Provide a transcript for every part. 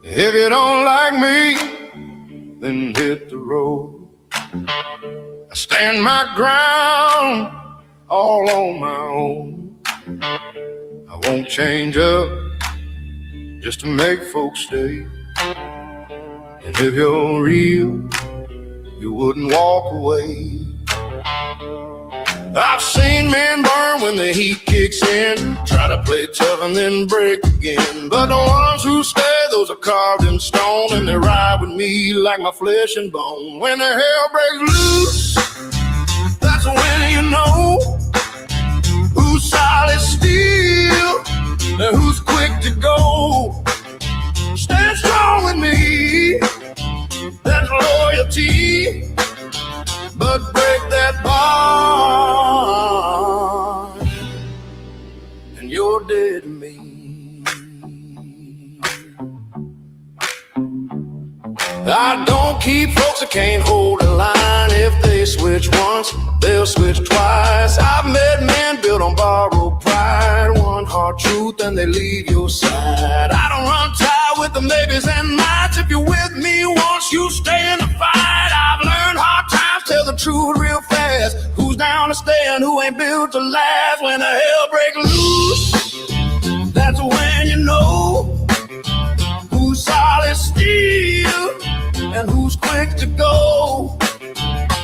If you don't like me, then hit the road. I stand my ground all on my own. I won't change up just to make folks stay. And if you're real, you wouldn't walk away. I've seen men burn when the heat kicks in, try to play tough and then break again. But the ones who stay, those are carved in stone, and they ride with me like my flesh and bone. When the hell breaks loose, that's when you know who's solid steel and who's quick to go. Stand strong with me, that's loyalty. But break that bond, and you're dead to me. I don't keep folks that can't hold a line. If they switch once, they'll switch twice. I've met men built on borrowed pride, one hard truth and they leave your side. I don't run tight with the maybes and mights. If you're with me once, you stay in the fight. I've learned hard times, tell the truth real fast. Who's down to stay and who ain't built to last? When the hell break loose, that's when you know who's solid steel and who's quick to go.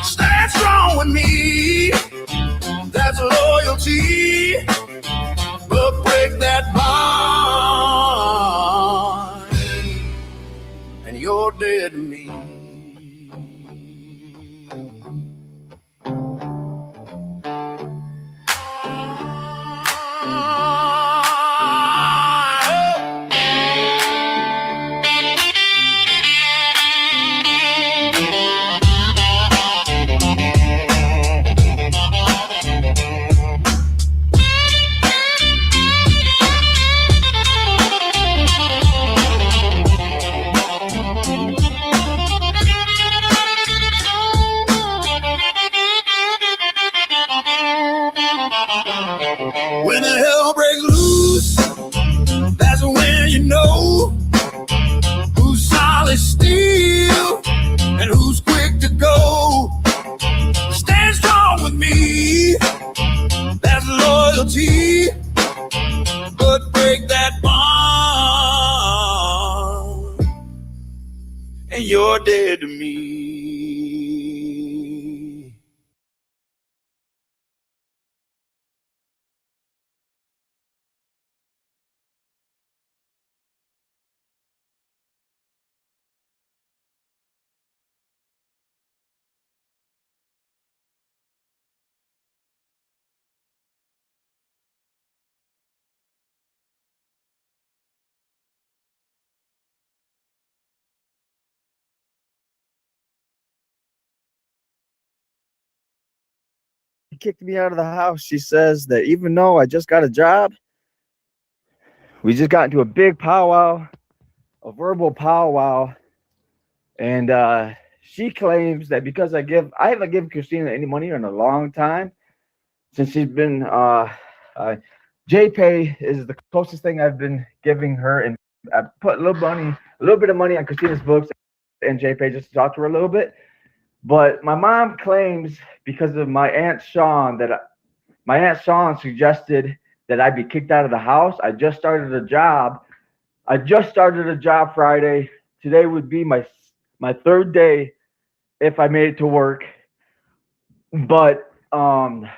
Stand strong with me, that's loyalty. But break that bond, and you're dead to me. When the hell breaks loose, that's when you know who's solid steel and who's quick to go. Stand strong with me, that's loyalty. But break that bond, and you're dead to me. Kicked me out of the house. She says that even though I just got a job, we just got into a big powwow, a verbal powwow, and she claims that because I haven't given Christina any money in a long time since she's been JPay is the closest thing I've been giving her, and I put a little bit of money on Christina's books and JPay just to talk to her a little bit. But my mom claims because of my Aunt Sean suggested that I be kicked out of the house. I just started a job Friday. Today would be my third day if I made it to work. But my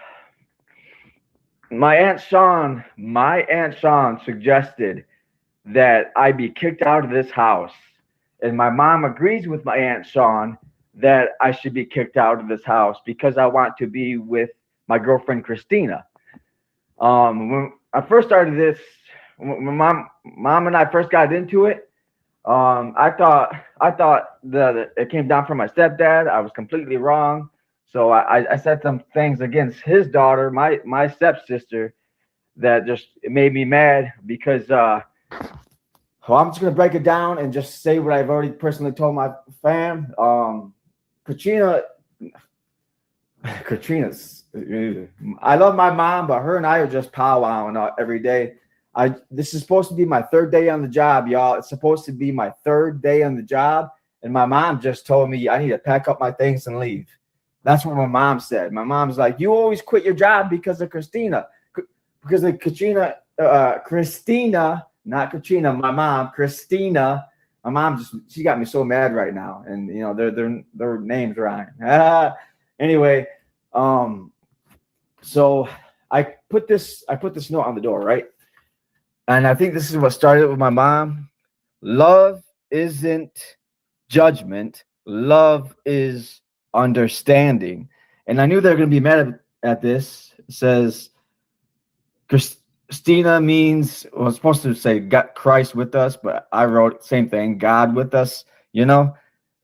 Aunt Sean suggested that I be kicked out of this house. And my mom agrees with my Aunt Sean that I should be kicked out of this house because I want to be with my girlfriend Christina. When I first started this, when mom and I first got into it, I thought that it came down from my stepdad. I was completely wrong. So I said some things against his daughter, my stepsister, that just made me mad because well, I'm just gonna break it down and just say what I've already personally told my fam. Katrina's. I love my mom, but her and I are just powwowing every day. This is supposed to be my third day on the job, y'all. It's supposed to be my third day on the job, and my mom just told me I need to pack up my things and leave. That's what my mom said. My mom's like, "You always quit your job because of Christina, because of Katrina, Christina, not Katrina. My mom, Christina. My mom she got me so mad right now, and you know their names rhyme. Anyway, so I put this note on the door, right? And I think this is what started with my mom. Love isn't judgment. Love is understanding. And I knew they were going to be mad at this. It says, Christina means, well, it's supposed to say got Christ with us, but I wrote same thing, God with us, you know?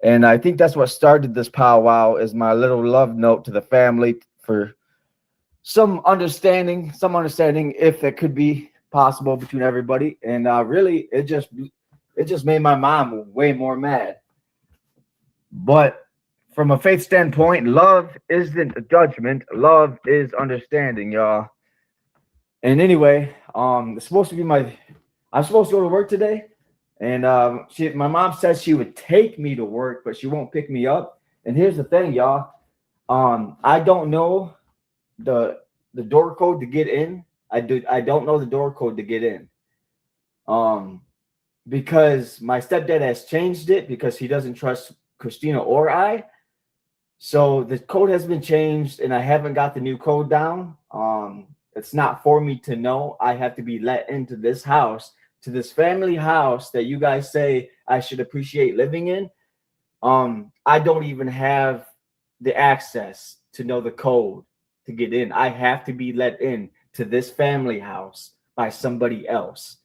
And I think that's what started this powwow is my little love note to the family for some understanding if it could be possible between everybody. And really, it just made my mom way more mad. But from a faith standpoint, love isn't a judgment. Love is understanding, y'all. And anyway, it's supposed to be I'm supposed to go to work today. And my mom said she would take me to work, but she won't pick me up. And here's the thing, y'all. I don't know the door code to get in. I don't know the door code to get in. Because my stepdad has changed it because he doesn't trust Christina or I. So the code has been changed and I haven't got the new code down. It's not for me to know. I have to be let into this house, to this family house that you guys say I should appreciate living in. I don't even have the access to know the code to get in. I have to be let in to this family house by somebody else.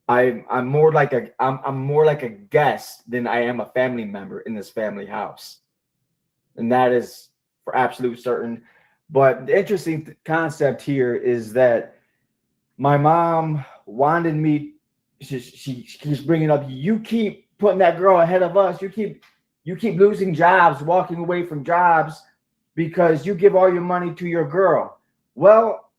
I'm more like a guest than I am a family member in this family house. And that is for absolute certain. But the interesting concept here is that my mom wanted me, she keeps bringing up, you keep putting that girl ahead of us. You keep losing jobs, walking away from jobs because you give all your money to your girl. Well,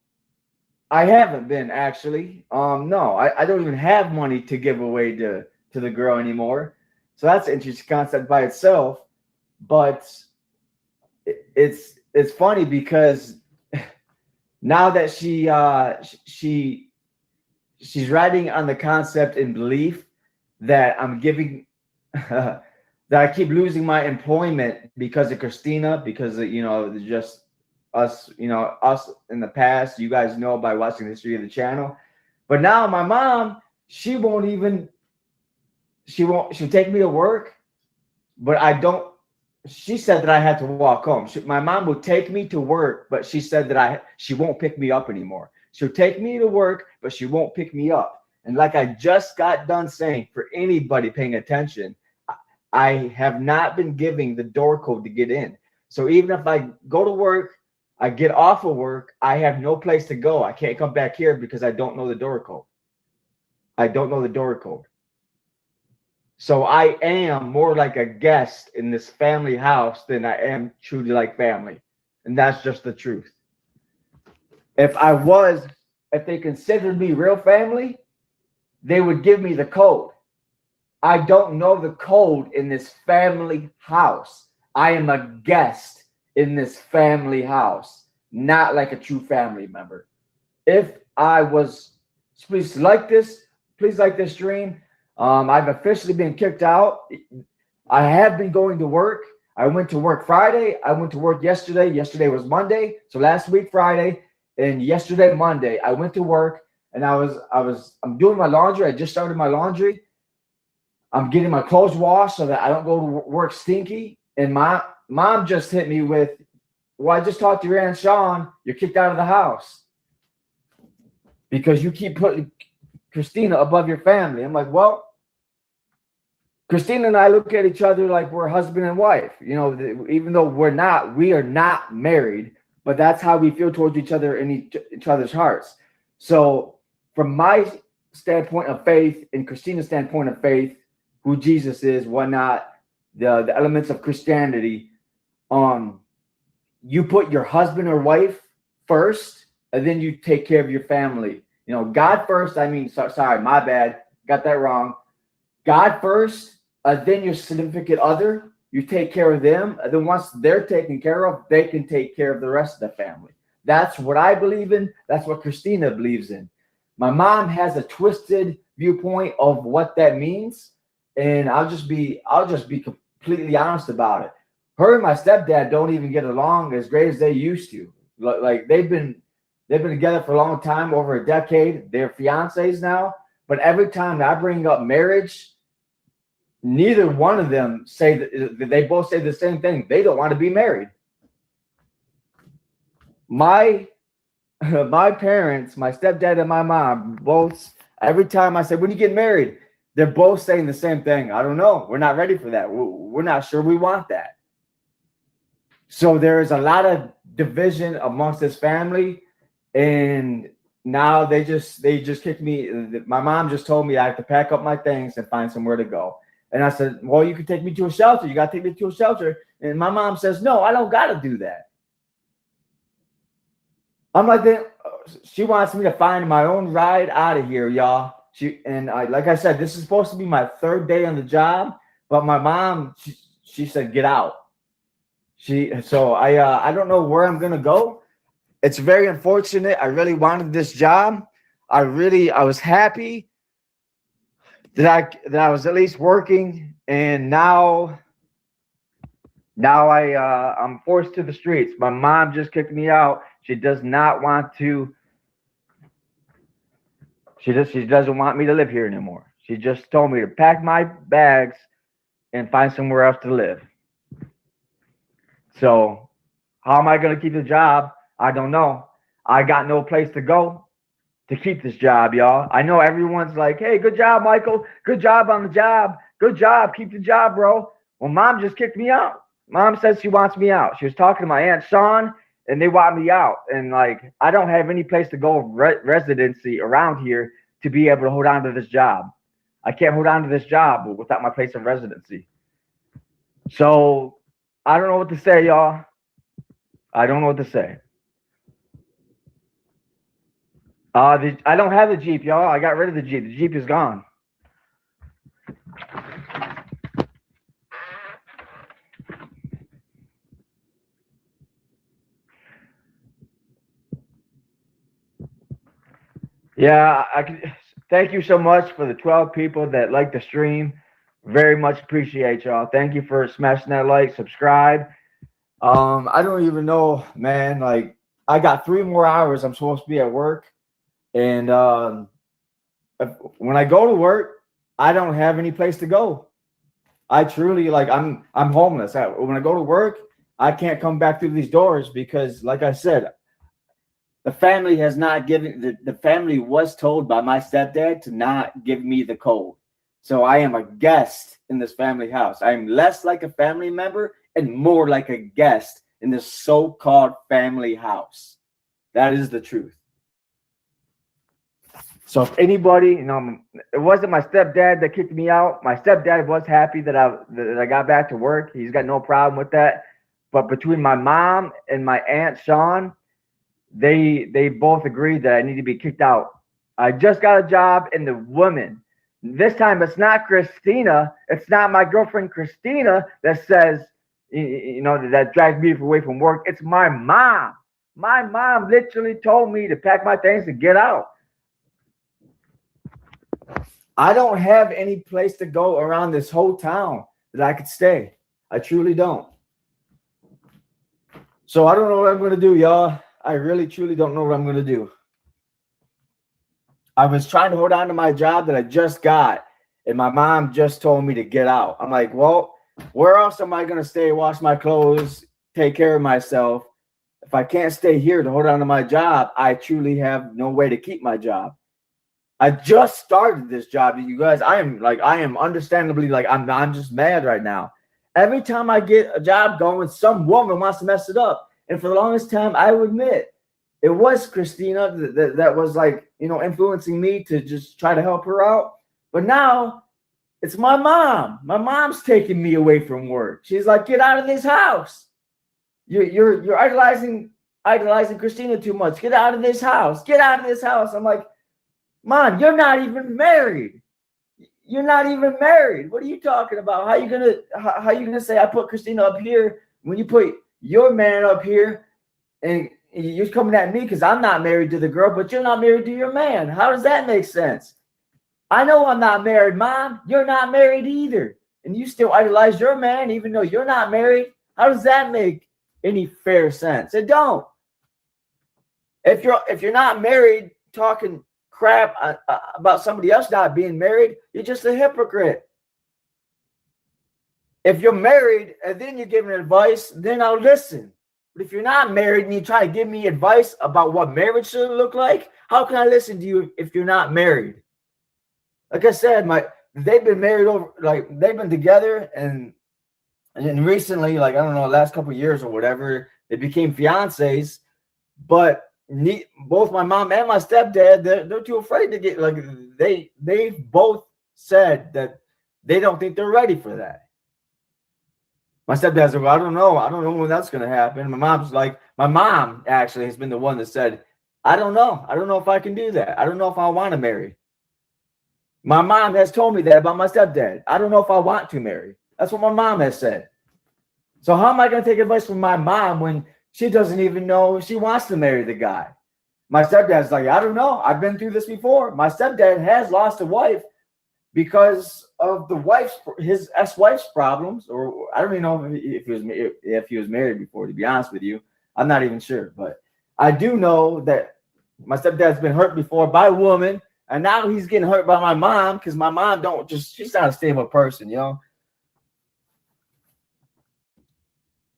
I haven't been actually. No, I don't even have money to give away to the girl anymore. So that's an interesting concept by itself. But it's funny because now that she's riding on the concept and belief that I'm giving that I keep losing my employment because of Christina, because of, just us in the past, you guys know by watching the history of the channel. But now my mom, she'll take me to work, but she said that I had to walk home. My mom will take me to work, but she said that she won't pick me up anymore. She'll take me to work, but she won't pick me up. And like I just got done saying, for anybody paying attention, I have not been giving the door code to get in. So even if I go to work, I get off of work, I have no place to go. I can't come back here because I don't know the door code. I don't know the door code. So I am more like a guest in this family house than I am truly like family. And that's just the truth. If they considered me real family, they would give me the code. I don't know the code in this family house. I am a guest in this family house, not like a true family member. If I was, please like this stream. I've officially been kicked out. I have been going to work. I went to work Friday. I went to work yesterday. Yesterday was Monday. So last week, Friday, and yesterday, Monday, I went to work and I'm doing my laundry. I just started my laundry. I'm getting my clothes washed so that I don't go to work stinky. And my mom just hit me with, well, I just talked to your Aunt Sean. You're kicked out of the house because you keep putting Christina above your family. I'm like, well, Christina and I look at each other like we're husband and wife, even though we are not married, but that's how we feel towards each other in each other's hearts. So from my standpoint of faith and Christina's standpoint of faith, who Jesus is, whatnot, the elements of Christianity. You put your husband or wife first, and then you take care of your family. You know, God first. I mean, sorry, my bad, got that wrong. God first, then your significant other. You take care of them, and then once they're taken care of, they can take care of the rest of the family. That's what I believe in. That's what Christina believes in. My mom has a twisted viewpoint of what that means, and I'll just be completely honest about it. Her and my stepdad don't even get along as great as they used to. Like they've been together for a long time, over a decade. They're fiancés now, but every time I bring up marriage, neither one of them say that. They both say the same thing. They don't want to be married. My parents, my stepdad and my mom, both, every time I say, when you get married, they're both saying the same thing. I don't know. We're not ready for that. We're not sure we want that. So there is a lot of division amongst this family, and now they just kicked me. My mom just told me I have to pack up my things and find somewhere to go. And I said, well, you can take me to a shelter. You got to take me to a shelter. And my mom says, no, I don't got to do that. I'm like, she wants me to find my own ride out of here, y'all. Like I said, this is supposed to be my third day on the job, but my mom, she said, get out. So I don't know where I'm going to go. It's very unfortunate. I really wanted this job. I was happy that I was at least working, and now I'm forced to the streets. My mom just kicked me out. She does not want to. She doesn't want me to live here anymore. She just told me to pack my bags and find somewhere else to live. So how am I going to keep the job? I don't know. I got no place to go to keep this job, y'all. I know everyone's like, hey, good job, Michael. Good job on the job. Good job. Keep the job, bro. Well, mom just kicked me out. Mom says she wants me out. She was talking to my Aunt Sean, and they want me out. And like, I don't have any place to go residency around here to be able to hold on to this job. I can't hold on to this job without my place of residency. So I don't know what to say, y'all. I don't know what to say. I don't have the Jeep, y'all. I got rid of the Jeep. The Jeep is gone. Yeah, I can. Thank you so much for the 12 people that like the stream. Very much appreciate y'all. Thank you for smashing that like, subscribe. I don't even know, man. Like, I got 3 more hours. I'm supposed to be at work, and when I go to work, I don't have any place to go. I truly, like, I'm homeless. When I go to work, I can't come back through these doors because, like I said, the family has not given. The family was told by my stepdad to not give me the code. So I am a guest in this family house. I am less like a family member and more like a guest in this so-called family house. That is the truth. So if anybody, it wasn't my stepdad that kicked me out. My stepdad was happy that I got back to work. He's got no problem with that. But between my mom and my Aunt Sean, they both agreed that I need to be kicked out. I just got a job, and the woman, this time it's not Christina. It's not my girlfriend Christina that says, that drags me away from work. It's my mom. My mom literally told me to pack my things and get out. I don't have any place to go around this whole town that I could stay. I truly don't. So I don't know what I'm going to do, y'all. I really, truly don't know what I'm going to do. I was trying to hold on to my job that I just got, and my mom just told me to get out. I'm like, well, where else am I going to stay, wash my clothes, take care of myself? If I can't stay here to hold on to my job, I truly have no way to keep my job. I just started this job, you guys. I am understandably, like, I'm just mad right now. Every time I get a job going, some woman wants to mess it up. And for the longest time, I will admit, it was Christina that was, like, influencing me to just try to help her out. But now It's my mom. My mom's taking me away from work. She's like, get out of this house. You're idolizing Christina too much. Get out of this house. Get out of this house. I'm like, Mom, you're not even married. You're not even married. What are you talking about? How you gonna say I put Christina up here when you put your man up here, and you're coming at me because I'm not married to the girl, but you're not married to your man? How does that make sense? I know I'm not married, Mom. You're not married either, and you still idolize your man even though you're not married. How does that make any fair sense? It don't. If you're not married, talking crap about somebody else not being married, you're just a hypocrite. If you're married and then you're giving advice, then I'll listen. But if you're not married and you try to give me advice about what marriage should look like, how can I listen to you if you're not married? Like I said, they've been married they've been together, and recently, like, I don't know, last couple of years or whatever, they became fiancés. But both my mom and my stepdad, they're too afraid to get, like, they both said that they don't think they're ready for that. My stepdad's like, well, I don't know when that's going to happen. My mom actually has been the one that said, I don't know if I can do that. I don't know if I want to marry. My mom has told me that about my stepdad. I don't know if I want to marry. That's what my mom has said. So how am I going to take advice from my mom when she doesn't even know if she wants to marry the guy? My stepdad's like, I don't know. I've been through this before. My stepdad has lost a wife because of his ex-wife's problems, or I don't even know if he was married before, to be honest with you. I'm not even sure. But I do know that my stepdad's been hurt before by a woman, and now he's getting hurt by my mom because my mom she's not a stable person, you know.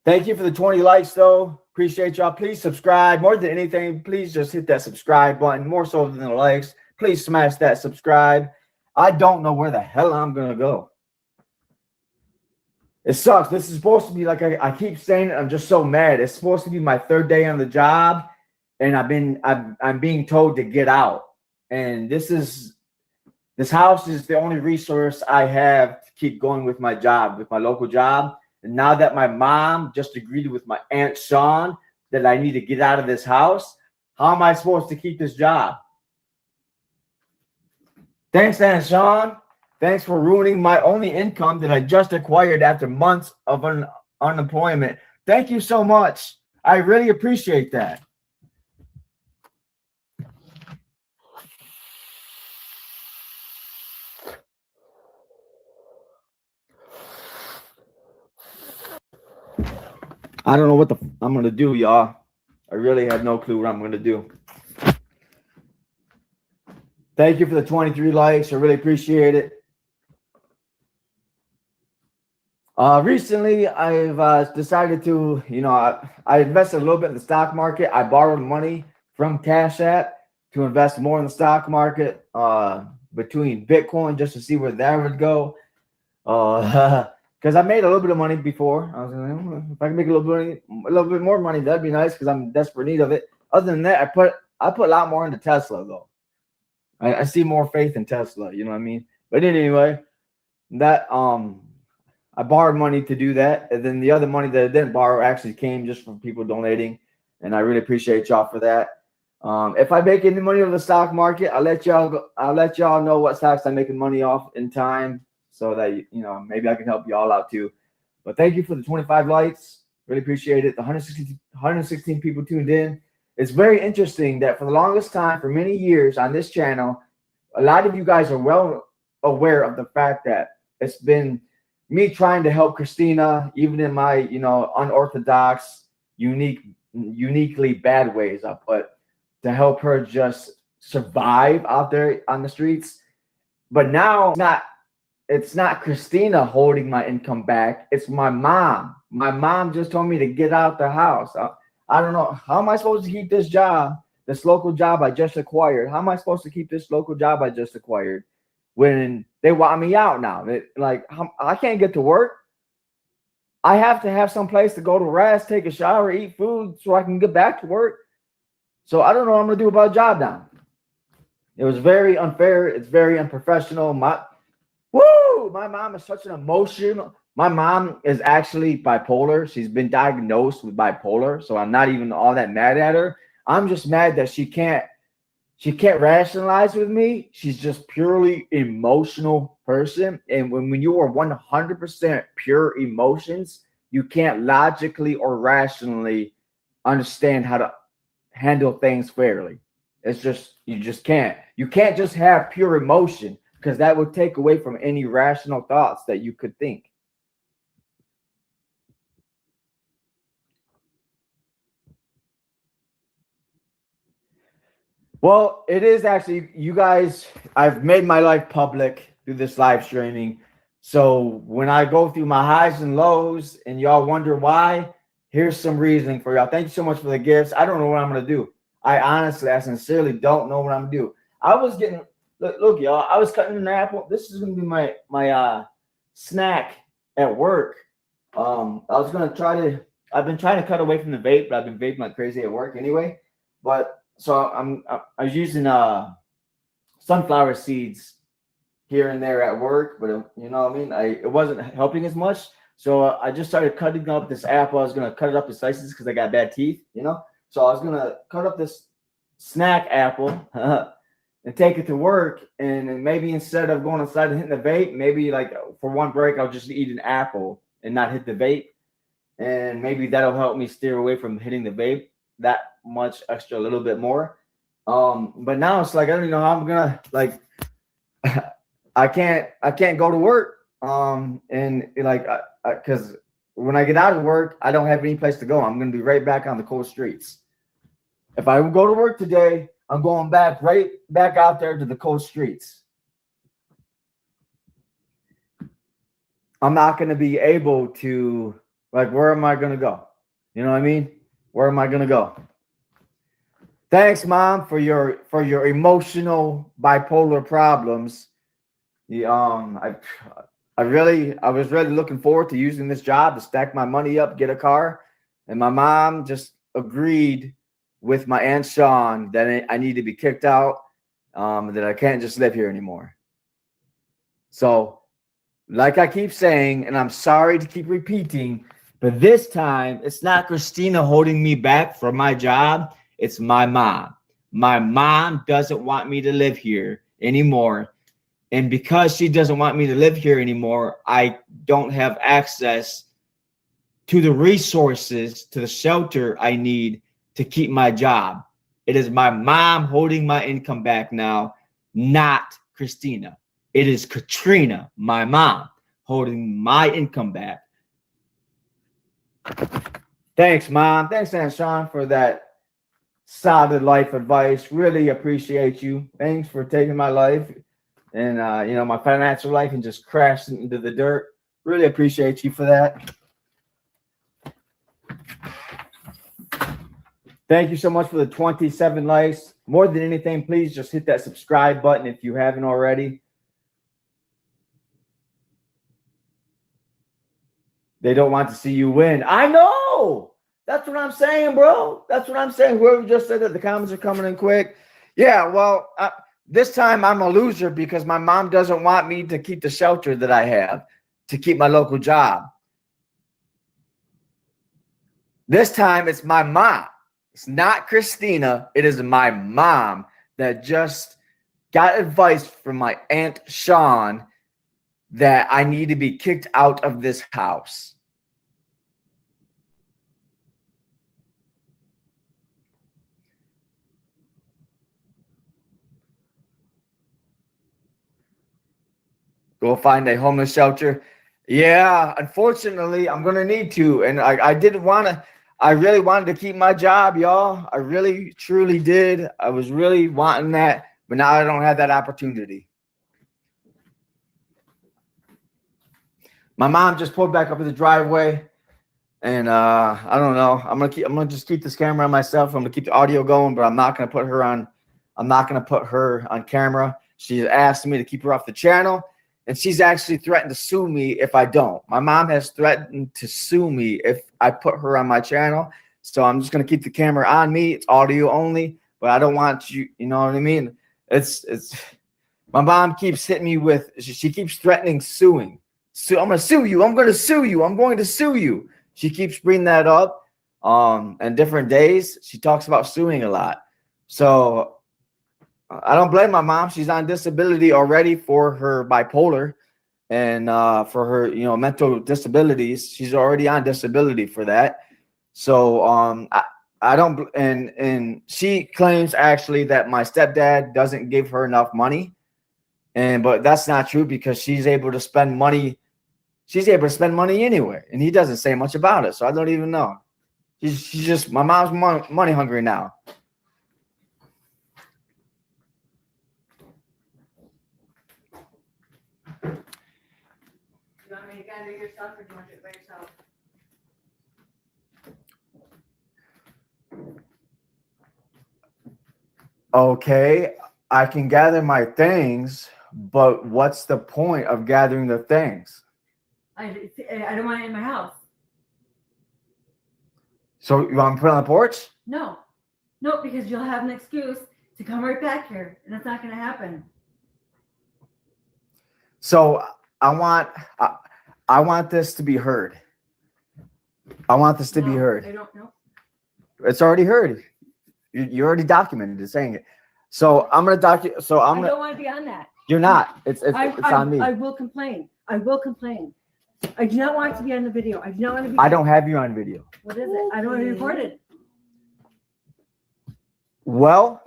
Thank you for the 20 likes, though. Appreciate y'all. Please subscribe. More than anything, please just hit that subscribe button. More so than the likes. Please smash that subscribe. I don't know where the hell I'm going to go. It sucks. This is supposed to be, like I keep saying it, I'm just so mad. It's supposed to be my third day on the job, and I'm being told to get out. And this house is the only resource I have to keep going with my job, with my local job. And now that my mom just agreed with my Aunt Sean that I need to get out of this house, how am I supposed to keep this job? Thanks, Aunt Sean. Thanks for ruining my only income that I just acquired after months of unemployment. Thank you so much. I really appreciate that. I don't know what I'm going to do, y'all. I really have no clue what I'm going to do. Thank you for the 23 likes. I really appreciate it. Recently, I've decided to, I invested a little bit in the stock market. I borrowed money from Cash App to invest more in the stock market between Bitcoin just to see where that would go. Because I made a little bit of money before. I was like, if I can make a little bit more money, that'd be nice because I'm in desperate need of it. Other than that, I put a lot more into Tesla though. I see more faith in Tesla, you know what I mean? But anyway, that I borrowed money to do that, and then the other money that I didn't borrow actually came just from people donating, and I really appreciate y'all for that. If I make any money on the stock market, I'll let y'all know what stocks I'm making money off in time, so that maybe I can help y'all out too. But thank you for the 25 likes. Really appreciate it. The 116 people tuned in. It's very interesting that for the longest time, for many years on this channel, a lot of you guys are well aware of the fact that it's been me trying to help Christina, even in my unorthodox, uniquely bad ways, I put, to help her just survive out there on the streets. But now it's not Christina holding my income back. It's my mom. My mom just told me to get out the house. I don't know. How am I supposed to keep this job, this local job I just acquired? How am I supposed to keep this local job I just acquired when they want me out now? I can't get to work. I have to have some place to go to rest, take a shower, eat food so I can get back to work. So I don't know what I'm going to do about a job now. It was very unfair. It's very unprofessional. Woo! My mom is such an emotional. My mom is actually bipolar. She's been diagnosed with bipolar, so I'm not even all that mad at her. I'm just mad that she can't rationalize with me. She's just purely emotional person. And when you are 100% pure emotions, you can't logically or rationally understand how to handle things fairly. It's just, you just can't. You can't just have pure emotion because that would take away from any rational thoughts that you could think. Well, it is actually, you guys, I've made my life public through this live streaming. So when I go through my highs and lows and y'all wonder why, here's some reasoning for y'all. Thank you so much for the gifts. I don't know what I'm going to do. I sincerely don't know what I'm going to do. I was getting, look, y'all, I was cutting an apple. This is going to be my snack at work. I was going to I've been trying to cut away from the vape, but I've been vaping like crazy at work anyway. But so I was using sunflower seeds here and there at work, but you know what I mean, it wasn't helping as much. So I just started cutting up this apple. I was gonna cut it up in slices because I got bad teeth, you know. So I was gonna cut up this snack apple and take it to work, and maybe instead of going inside and hitting the vape, maybe like for one break I'll just eat an apple and not hit the vape, and maybe that'll help me steer away from hitting the vape that much extra, a little bit more. But now it's like I don't even know how I'm gonna like. I can't go to work. And like because when I get out of work, I don't have any place to go. I'm gonna be right back on the cold streets. If I go to work today, I'm going right back out there to the cold streets. I'm not gonna be able to, like, where am I gonna go? You know what I mean? Where am I gonna go? Thanks, Mom, for your emotional bipolar problems. I was really looking forward to using this job to stack my money up, get a car, and my mom just agreed with my Aunt Sean that I need to be kicked out, that I can't just live here anymore. So, like I keep saying, and I'm sorry to keep repeating, but this time it's not Christina holding me back from my job. It's my mom. My mom doesn't want me to live here anymore. And because she doesn't want me to live here anymore, I don't have access to the resources, to the shelter I need to keep my job. It is my mom holding my income back now, not Christina. It is Katrina, my mom, holding my income back. Thanks, Mom. Thanks, Aunt Sean, for that solid life advice. Really appreciate you. Thanks for taking my life and my financial life and just crashing into the dirt. Really appreciate you for that. Thank you so much for the 27 likes. More than anything, please just hit that subscribe button if you haven't already. They don't want to see you win. I know. That's what I'm saying, bro. That's what I'm saying. Whoever just said that, the comments are coming in quick. Yeah, well, this time I'm a loser because my mom doesn't want me to keep the shelter that I have, to keep my local job. This time it's my mom. It's not Christina. It is my mom that just got advice from my Aunt Sean that I need to be kicked out of this house. Go find a homeless shelter. Yeah, unfortunately, I'm going to need to. And I didn't want to. I really wanted to keep my job, y'all. I really, truly did. I was really wanting that. But now I don't have that opportunity. My mom just pulled back up in the driveway. And I don't know. I'm gonna just keep this camera on myself. I'm gonna keep the audio going, but I'm not gonna put her on. I'm not gonna put her on camera. She asked me to keep her off the channel, and she's actually threatened to sue me if I don't. My mom has threatened to sue me if I put her on my channel. So I'm just gonna keep the camera on me. It's audio only, but I don't want you. You know what I mean? It's My mom keeps hitting me with, she keeps threatening suing. So I'm going to sue you. I'm going to sue you. I'm going to sue you. She keeps bringing that up and different days. She talks about suing a lot. So I don't blame my mom. She's on disability already for her bipolar and for her, mental disabilities. She's already on disability for that. So I don't, and she claims actually that my stepdad doesn't give her enough money. But that's not true because she's able to spend money. She's able to spend money anywhere, and he doesn't say much about it. So I don't even know. She's just, my mom's money hungry now. You want me to gather your stuff, or do you want to do it by yourself? Okay, I can gather my things, but what's the point of gathering the things? I don't want it in my house. So you want me to put it on the porch? No, because you'll have an excuse to come right back here, and that's not going to happen. So I want this to be heard. I want this to be heard. I don't know. It's already heard. You already documented it saying it. So I'm gonna document. So I don't want to be on that. You're not. It's on me. I will complain. I do not want to be on the video. I do not want to be. I don't have you on video. What is it? I don't want to be recorded. Well,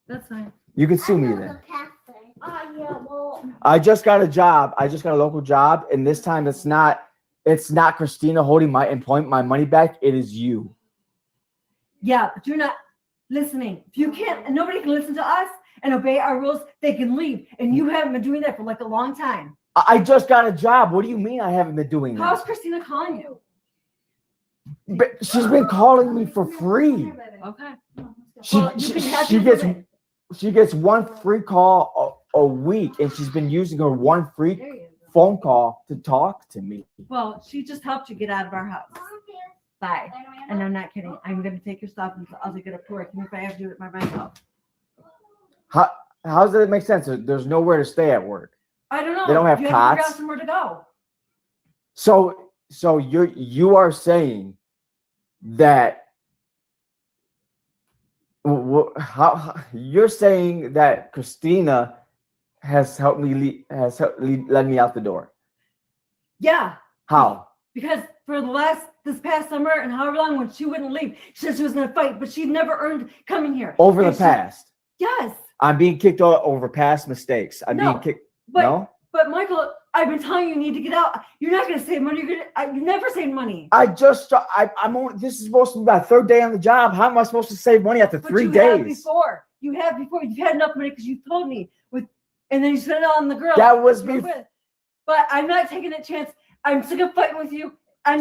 That's fine. you can sue me then. Yeah, well, I just got a job. I just got a local job, and this time it's not Christina holding my money back. It is you. Yeah, but you're not listening. If you can't, and nobody can listen to us and obey our rules, they can leave. And you haven't been doing that for like a long time. I just got a job. What do you mean I haven't been doing that? How's Christina calling you? But she's been calling me for free. Okay. She gets one free call a week, and she's been using her one free phone call to talk to me. Well, she just helped you get out of our house. Bye. And I'm not kidding. I'm going to take your stuff and I'll take it up to work, even if I have to do it by myself. How does that make sense? There's nowhere to stay at work. I don't know. They don't have you cots. Have to figure out somewhere to go. So you are saying that you're saying that Christina has helped me let me out the door. Yeah. How? Because for this past summer and however long when she wouldn't leave, she said she was going to fight, but she'd never earned coming here. Over the past. Yes. I'm being kicked out over past mistakes. Being kicked. No. But Michael, I've been telling you need to get out. You're not going to save money. You never save money. I'm this is supposed to be my third day on the job. How am I supposed to save money after 3 days? You have before. You've had enough money because you told me and then you spent it on the girl. That was before. But I'm not taking a chance. I'm sick of fighting with you.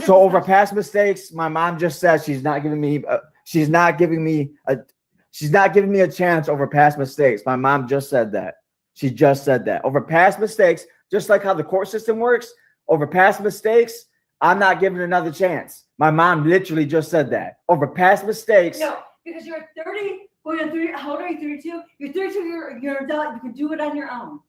So over past mistakes, my mom just said she's not giving me a chance over past mistakes. My mom just said that. She just said that. Over past mistakes, just like how the court system works, over past mistakes, I'm not giving another chance. My mom literally just said that. Over past mistakes. No, because you're 30, going on 30, how old are you, 32? You're 32, you're an adult, you can do it on your own.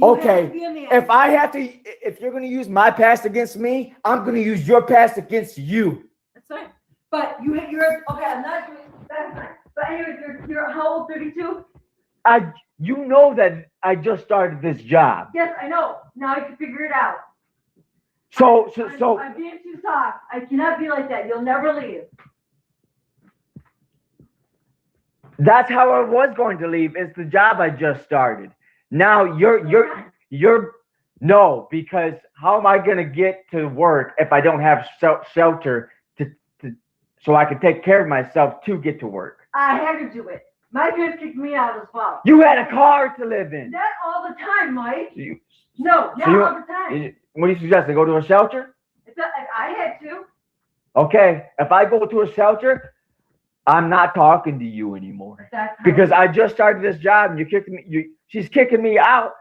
Okay, if you're going to use my past against me, I'm going to use your past against you. That's fine. But you're okay. I'm not doing that's fine. But anyway, you're how old? 32. You know that I just started this job. Yes, I know. Now I can figure it out. So I'm being too soft. I cannot be like that. You'll never leave. That's how I was going to leave. It's the job I just started. Now you're no, because how am I going to get to work if I don't have shelter so I can take care of myself to get to work? I had to do it. My parents kicked me out as well. You had a car to live in. Not all the time, Mike. Not all the time. What do you suggest? I go to a shelter? I had to. Okay, if I go to a shelter, I'm not talking to you anymore because I just started this job and she's kicking me out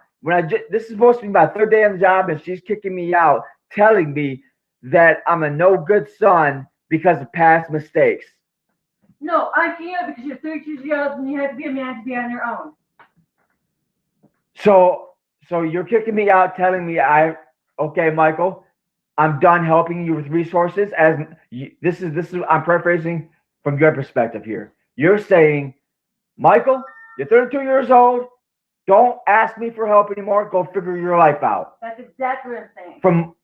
this is supposed to be my third day on the job and she's kicking me out, telling me that I'm a no good son because of past mistakes. No, I can't because you're 32 years old and you have to be a man to be on your own. So you're kicking me out, telling me okay, Michael, I'm done helping you with resources. This is I'm paraphrasing from your perspective here. You're saying, Michael, you're 32 years old. Don't ask me for help anymore. Go figure your life out. That's exactly what I'm saying.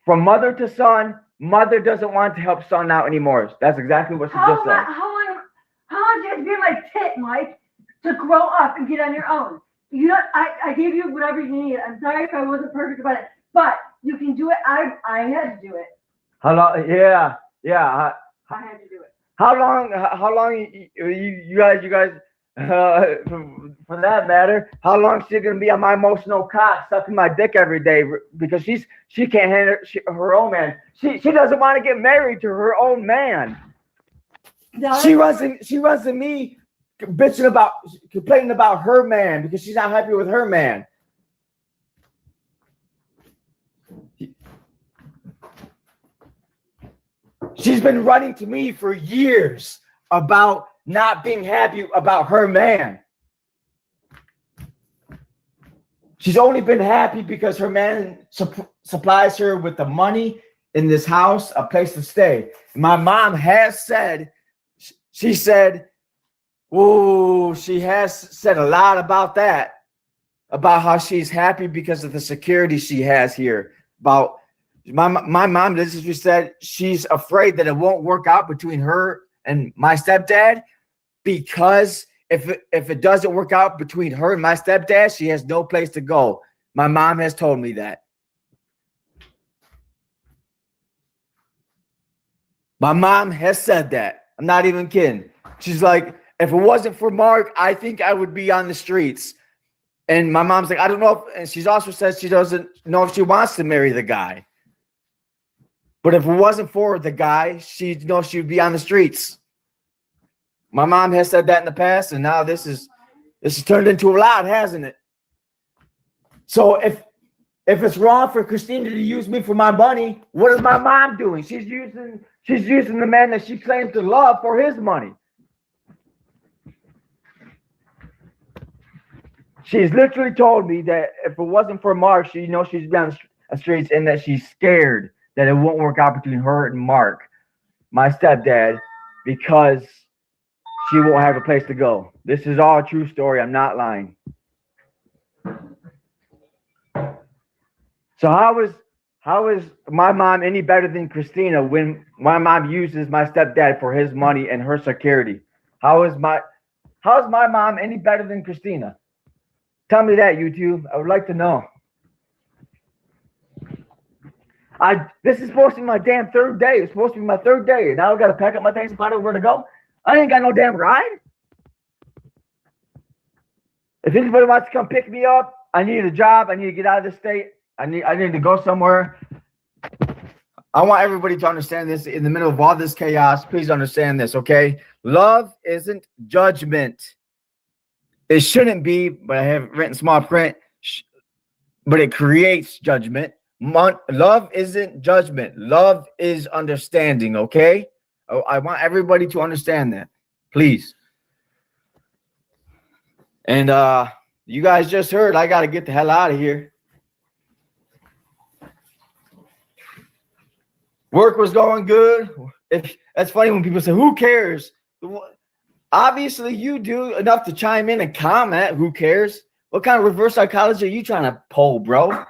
From mother to son, mother doesn't want to help son out anymore. That's exactly what she just said. How long do you have to be my tit, Mike, to grow up and get on your own? You know, I gave you whatever you need. I'm sorry if I wasn't perfect about it, but you can do it. I had to do it. How long? Yeah. I had to do it. How long you guys for that matter, how long is she gonna be on my emotional cock sucking my dick every day because she can't handle her own man. She doesn't want to get married to her own man. No, She runs to me complaining about her man because she's not happy with her man. She's been running to me for years about not being happy about her man. She's only been happy because her man supplies her with the money in this house, a place to stay. My mom has said, she said, oh, she has said a lot about that, about how she's happy because of the security she has here. About my mom, this is what she said, she's afraid that it won't work out between her and my stepdad, because if it doesn't work out between her and my stepdad, she has no place to go. My mom has told me that. My mom has said that. I'm not even kidding. She's like, if it wasn't for Mark, I think I would be on the streets. And my mom's like, I don't know. And she's also said she doesn't know if she wants to marry the guy. But if it wasn't for the guy, she'd know she would be on the streets. My mom has said that in the past, and now this has turned into a lot, hasn't it? So if it's wrong for Christina to use me for my money, what is my mom doing? She's using the man that she claims to love for his money. She's literally told me that if it wasn't for Mark, she'd be on the streets, and that she's scared that it won't work out between her and Mark, my stepdad, because she won't have a place to go. This is all a true story. I'm not lying. So how is my mom any better than Christina when my mom uses my stepdad for his money and her security? How's my mom any better than Christina? Tell me that, YouTube. I would like to know. This is supposed to be my damn third day. It's supposed to be my third day. Now I got to pack up my things and find out where to go. I ain't got no damn ride. If anybody wants to come pick me up, I need a job. I need to get out of the state. I need to go somewhere. I want everybody to understand this in the middle of all this chaos. Please understand this, okay? Love isn't judgment. It shouldn't be, but I have written small print, but it creates judgment. Love isn't judgment. Love is understanding, okay? I want everybody to understand that, please. And you guys just heard, I got to get the hell out of here. Work was going good. That's funny when people say, who cares? Obviously, you do enough to chime in and comment. Who cares? What kind of reverse psychology are you trying to pull, bro?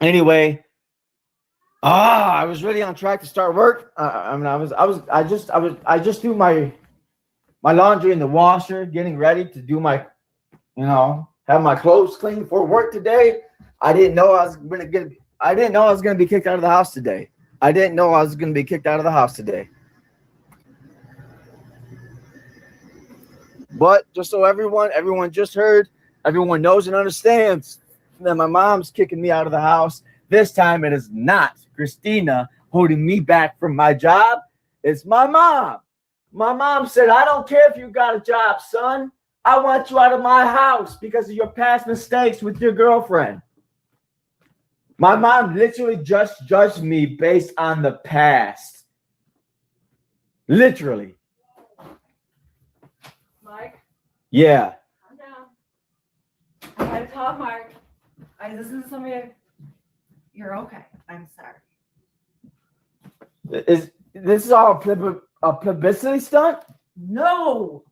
Anyway, I was really on track to start work. I just threw my laundry in the washer, getting ready to do my, have my clothes clean for work today. I didn't know I was gonna be kicked out of the house today. But just so everyone just heard, everyone knows and understands that my mom's kicking me out of the house. This time it is not Christina holding me back from my job. It's my mom. My mom said, I don't care if you got a job, son. I want you out of my house because of your past mistakes with your girlfriend. My mom literally just judged me based on the past. Literally. Mike, Yeah. calm down. I had to tell Mark. This is somebody. You're okay. I'm sorry. Is this all a publicity stunt? No.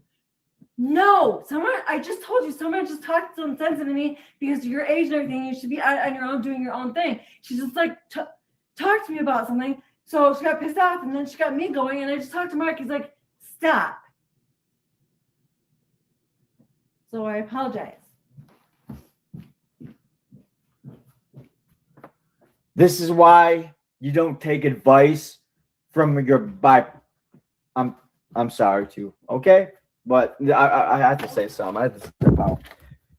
No. I just told you, someone just talked some sense into me because of your age and everything. You should be on your own doing your own thing. She just like talked to me about something. So she got pissed off and then she got me going. And I just talked to Mark. He's like, stop. So I apologize. This is why you don't take advice from your I'm sorry too, okay? But I have to say something. I have to step out.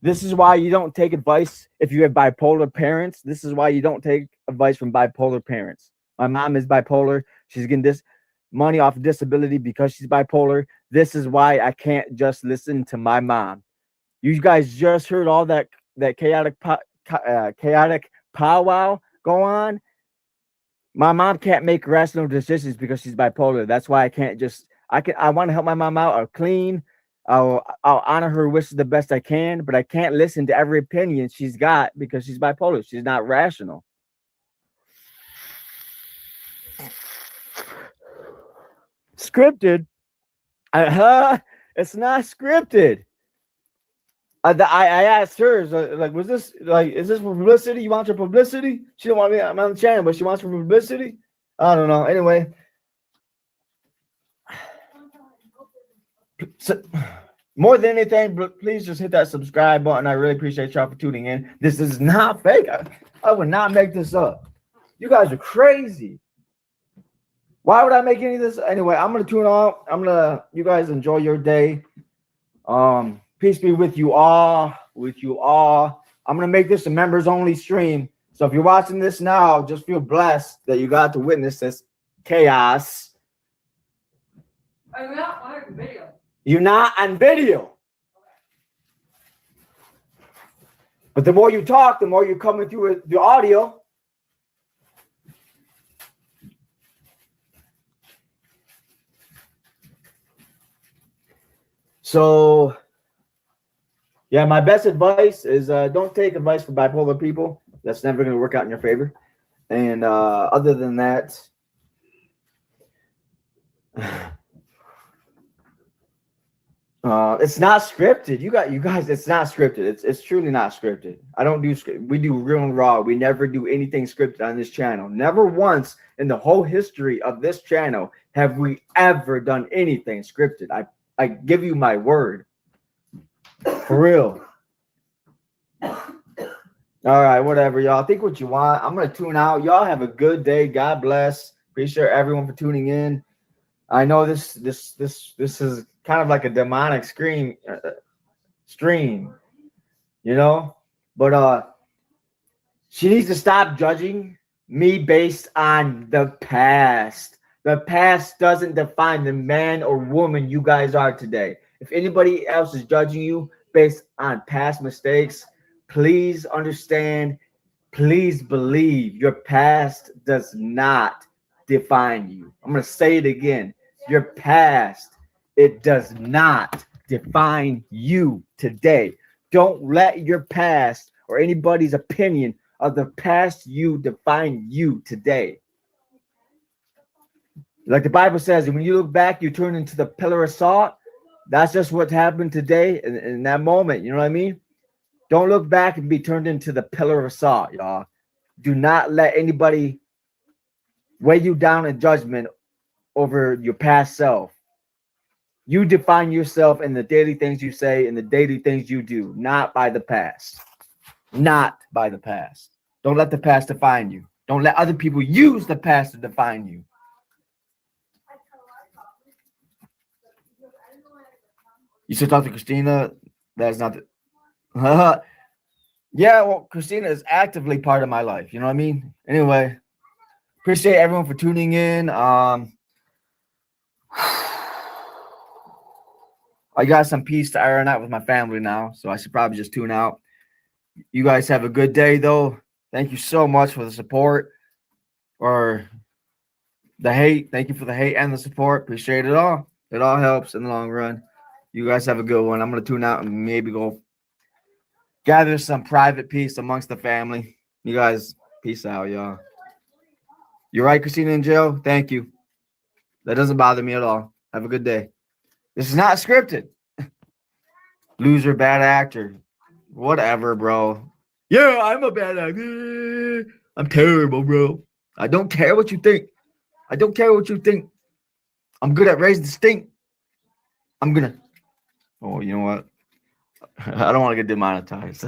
This is why you don't take advice if you have bipolar parents. This is why you don't take advice from bipolar parents. My mom is bipolar. She's getting this money off of disability because she's bipolar. This is why I can't just listen to my mom. You guys just heard all that chaotic powwow go on. My mom can't make rational decisions because she's bipolar. That's why I can't just. I want to help my mom out. I'll clean. I'll honor her wishes the best I can, but I can't listen to every opinion she's got because she's bipolar. She's not rational. Scripted? It's not scripted. I asked her, like, was this like, is this for publicity? You want your publicity? She don't want me. I'm on the channel, but she wants for publicity. I don't know. Anyway, so, more than anything, please just hit that subscribe button. I really appreciate y'all for tuning in. This is not fake. I would not make this up. You guys are crazy. Why would I make any of this? Anyway, I'm gonna tune out. You guys enjoy your day. Peace be with you all. I'm gonna make this a members only stream. So if you're watching this now, just feel blessed that you got to witness this chaos. I'm not on video. You're not on video. But the more you talk, the more you're coming through with the audio. So, yeah, my best advice is don't take advice from bipolar people. That's never going to work out in your favor. And other than that, it's not scripted. You guys, it's not scripted. It's truly not scripted. I don't do script. We do real and raw. We never do anything scripted on this channel. Never once in the whole history of this channel have we ever done anything scripted. I give you my word. For real. All right, whatever, y'all. Think what you want. I'm going to tune out. Y'all have a good day. God bless. Appreciate everyone for tuning in. I know this is kind of like a demonic stream, you know? But she needs to stop judging me based on the past. The past doesn't define the man or woman you guys are today. If anybody else is judging you based on past mistakes, please understand, please believe your past does not define you. I'm going to say it again. Your past, it does not define you today. Don't let your past or anybody's opinion of the past you define you today. Like the Bible says, when you look back, you turn into the pillar of salt. That's just what happened today in that moment. You know what I mean? Don't look back and be turned into the pillar of salt, y'all. Do not let anybody weigh you down in judgment over your past self. You define yourself in the daily things you say and the daily things you do, not by the past. Not by the past. Don't let the past define you. Don't let other people use the past to define you. You should talk to Christina. That's not the... Yeah, well, Christina is actively part of my life. You know what I mean? Anyway, appreciate everyone for tuning in. I got some peace to iron out with my family now, so I should probably just tune out. You guys have a good day, though. Thank you so much for the support or the hate. Thank you for the hate and the support. Appreciate it all. It all helps in the long run. You guys have a good one. I'm gonna tune out and maybe go gather some private peace amongst the family. You guys, peace out, y'all. You're right, Christina and Joe. Thank you. That doesn't bother me at all. Have a good day. This is not scripted. Loser, bad actor. Whatever, bro. Yeah, I'm a bad actor. I'm terrible, bro. I don't care what you think. I don't care what you think. I'm good at raising the stink. I'm gonna. Oh, you know what? I don't want to get demonetized.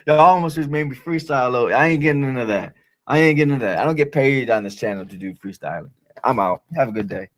Y'all almost just made me freestyle. I ain't getting into that. I ain't getting into that. I don't get paid on this channel to do freestyling. I'm out. Have a good day.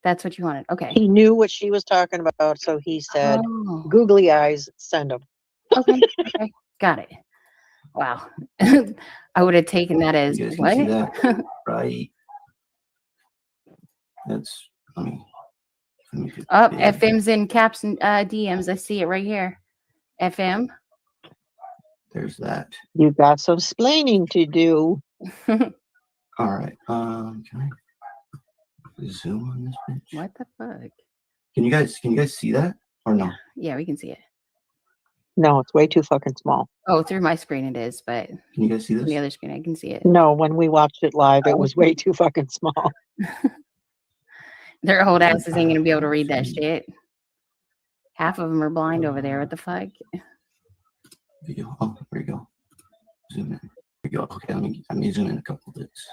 That's what you wanted. Okay. He knew what she was talking about, so he said, Oh, "Googly eyes, send them." okay. Okay. Got it. Wow. I would have taken that as You guys can what? see that, right? That's, let me get Up. big. FM's in caps and DMs. I see it right here. FM. There's that. You got some splaining to do. All right. Can I zoom on this bitch? What the fuck? Can you guys see that or no? Yeah, we can see it. No, it's way too fucking small. Oh, through my screen it is, but Can you guys see on the this? other screen I can see it. No, when we watched it live, it was way too fucking small. Their old asses ain't gonna be able to read that shit. Half of them are blind over there. What the fuck? Video. Oh, there you go. Zoom in. There you go. Okay, let me zoom in a couple bits.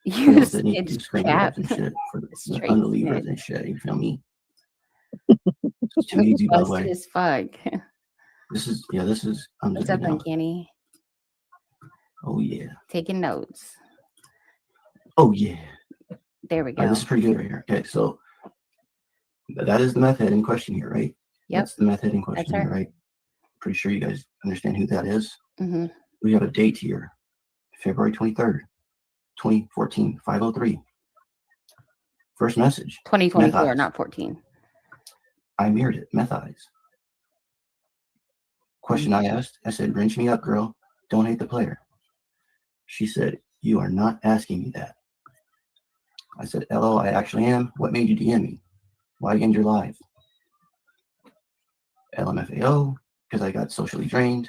Use That need to do it's screen cap. grabs and shit for the Straight unbelievers snit. and shit. You feel me? It's too easy, by the Busted way. as fuck. This is. I'm What's up, zooming out. Uncanny? Oh yeah. Taking notes. Oh yeah. There we All go. right, this is pretty good right here. Okay, so that is the meth head in question here, right? Yep. That's the meth head in question her. here, right? Pretty sure you guys understand who that is. Mm-hmm. We have a date here, February 23rd, 2014, 5:03. First message. 2024, eyes. not 14. I mirrored it. Meth eyes. Question I asked, I said, "Wrench me up, girl. Don't hate the player." She said, "You are not asking me that." I said, "LO, I actually am. What made you DM me? Why end your live?" LMFAO, because I got socially drained.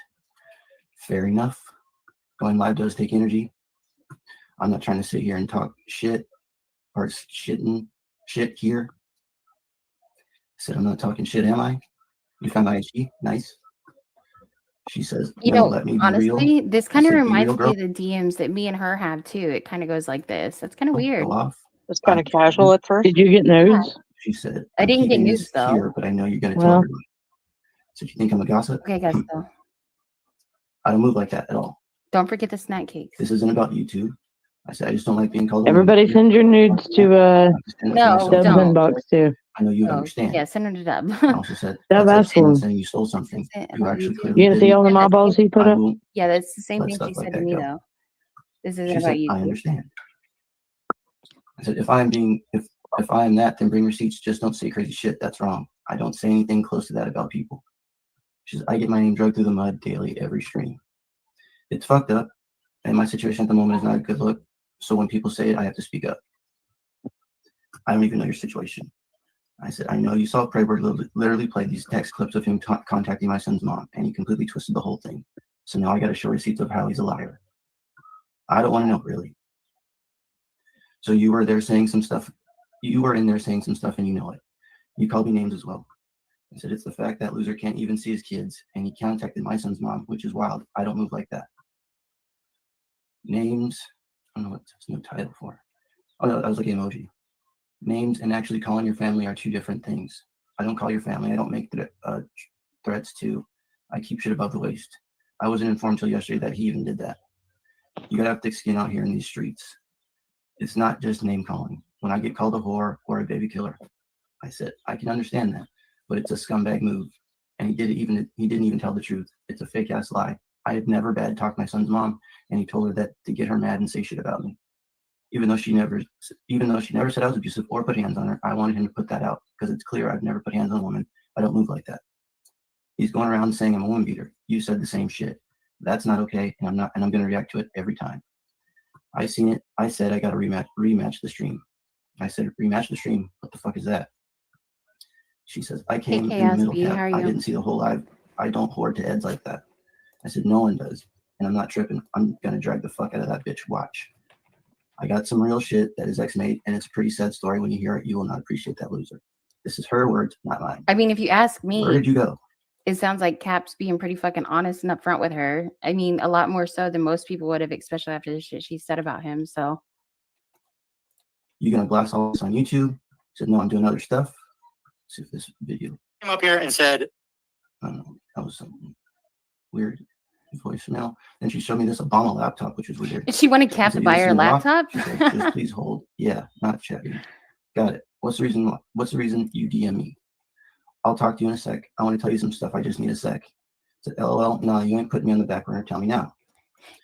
Fair enough. Going live does take energy. I'm not trying to sit here and talk shit or shit here. I said, "I'm not talking shit, am I? You found IG? Nice." She says, You "No, know, let me be honestly, real." this kind of said, "Be reminds real, me girl." of the DMs that me and her have too. It kind of goes like this. That's kind of weird. Go off. It was kind of casual at first. Did you get nudes? She said, I "I'm didn't get keeping nudes, this though. here, but I know you're going to Well. tell everyone." So you think I'm a gossip? Okay, guys, so I don't move like that at all. don't forget the snack cakes. This isn't about YouTube. I said, I just don't like being called a Everybody loser. send your nudes to I'm just saying it for No, myself. Dub's don't. inbox too. I know you'd Oh, understand. yeah, send her to Dub. I also said, Dub that's like asked someone him. saying you stole something. That's it, You about actually YouTube. clearly You gonna see didn't. all the eyeballs he put I up? won't Yeah, that's the same let thing stuff she like said to that me, go. though. This isn't She about said, you. I understand. I said, if I am that, then bring receipts. Just don't say crazy shit. That's wrong. I don't say anything close to that about people. She said, I get my name dragged through the mud daily, every stream. It's fucked up, and my situation at the moment is not a good look. So when people say it, I have to speak up. I don't even know your situation. I said, I know you saw Prayberg literally play these text clips of him contacting my son's mom, and he completely twisted the whole thing. So now I got to show receipts of how he's a liar. I don't want to know, really. So you were there saying some stuff. You were in there saying some stuff, and you know it. You called me names as well. I said, it's the fact that loser can't even see his kids, and he contacted my son's mom, which is wild. I don't move like that. Names. I don't know what there's no title for. Oh, no, that was like an emoji. Names and actually calling your family are two different things. I don't call your family. I don't make threats to. I keep shit above the waist. I wasn't informed till yesterday that he even did that. You gotta have thick skin out here in these streets. It's not just name calling. When I get called a whore or a baby killer, I said, I can understand that, but it's a scumbag move. And he didn't even tell the truth. It's a fake ass lie. I had never bad talked my son's mom, and he told her that to get her mad and say shit about me. Even though she never said I was abusive or put hands on her, I wanted him to put that out because it's clear I've never put hands on a woman. I don't move like that. He's going around saying I'm a woman beater. You said the same shit. That's not okay, and I'm going to react to it every time. I seen it. I said I got to rematch the stream. I said rematch the stream. What the fuck is that? She says I came in the middle tab. I didn't see the whole live. I don't hoard to eds like that. I said no one does, and I'm not tripping. I'm going to drag the fuck out of that bitch. Watch. I got some real shit that is ex-mate, and it's a pretty sad story. When you hear it, you will not appreciate that loser. This is her words, not mine. I mean, if you ask me, where did you go? It sounds like Cap's being pretty fucking honest and upfront with her. I mean, a lot more so than most people would have, especially after the shit she said about him. So, you gonna blast all this on YouTube? I said no, I'm doing other stuff. Let's see if this video came up here and said, I don't know, that was something weird. Voicemail. Then she showed me this Obama laptop, which is weird. Did she want Cap to buy her laptop? She said, just please hold. Yeah, not Chevy. Got it. What's the reason you DM me? I'll talk to you in a sec. I want to tell you some stuff. I just need a sec. I said, LOL. No, you ain't putting me on the back burner. Tell me now.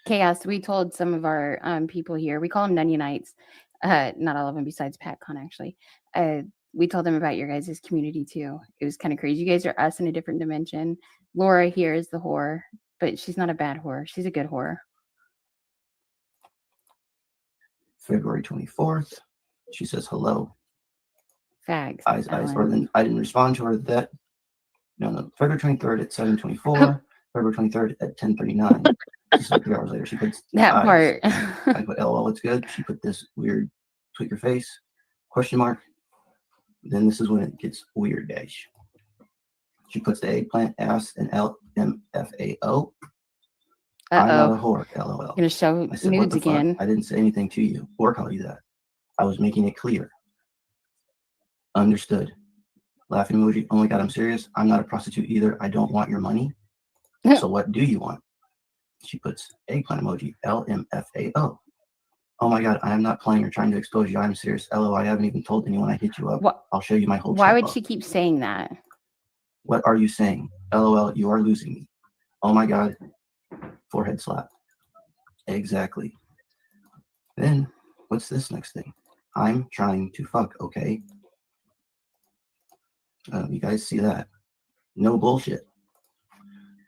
Chaos. We told some of our people here. We call them Nunyanites. Not all of them, besides PatCon, actually. We told them about your guys' community too. It was kind of crazy. You guys are us in a different dimension. Laura here is the whore, but she's not a bad whore. She's a good whore. February 24th. She says hello. Fags. Eyes. Or then I didn't respond to her that. No. February 23rd at 7:24. February 23rd at 10:39. This is like 3 hours later. She puts that eyes. part. I put LOL, it's good. She put this weird tweak your face question mark. Then this is when it gets weird, guys. She puts the eggplant ass and LMFAO. I'm not a whore, LOL. Gonna show nudes again. I didn't say anything to you or call you that. I was making it clear. Understood. Laughing emoji. Oh my God, I'm serious. I'm not a prostitute either. I don't want your money. So what do you want? She puts eggplant emoji. LMFAO. Oh my God, I am not playing or trying to expose you. I'm serious. LO, I haven't even told anyone I hit you up. What? I'll show you my whole Why would log. she keep saying that? What are you saying? LOL, you are losing me. Oh my God. Forehead slap. Exactly. Then, what's this next thing? I'm trying to fuck, okay? You guys see that? No bullshit.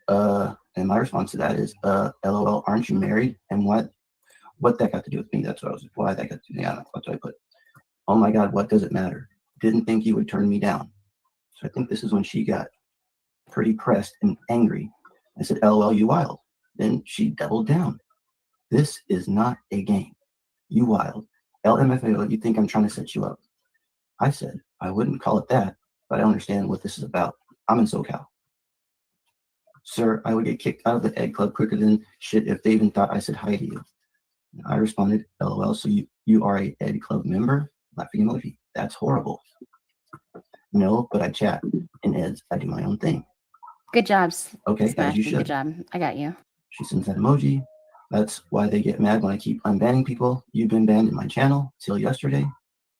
And my response to that is, LOL, aren't you married? And what that got to do with me? That's what I was like, why that got to do with me? I don't know. What do I put? Oh my God, what does it matter? Didn't think you would turn me down. So I think this is when she got pretty pressed and angry. I said, LOL, you wild. Then she doubled down. This is not a game. You wild. LMFAO, you think I'm trying to set you up. I said, I wouldn't call it that, but I understand what this is about. I'm in SoCal. Sir, I would get kicked out of the egg club quicker than shit if they even thought I said hi to you. And I responded, LOL, so you are a egg club member? Laughing emoji. That's horrible. No, but I chat. In eds, I do my own thing. Good jobs. Okay, as you should. Good job. I got you. She sends that emoji. That's why they get mad when I keep unbanning people. You've been banned in my channel till yesterday.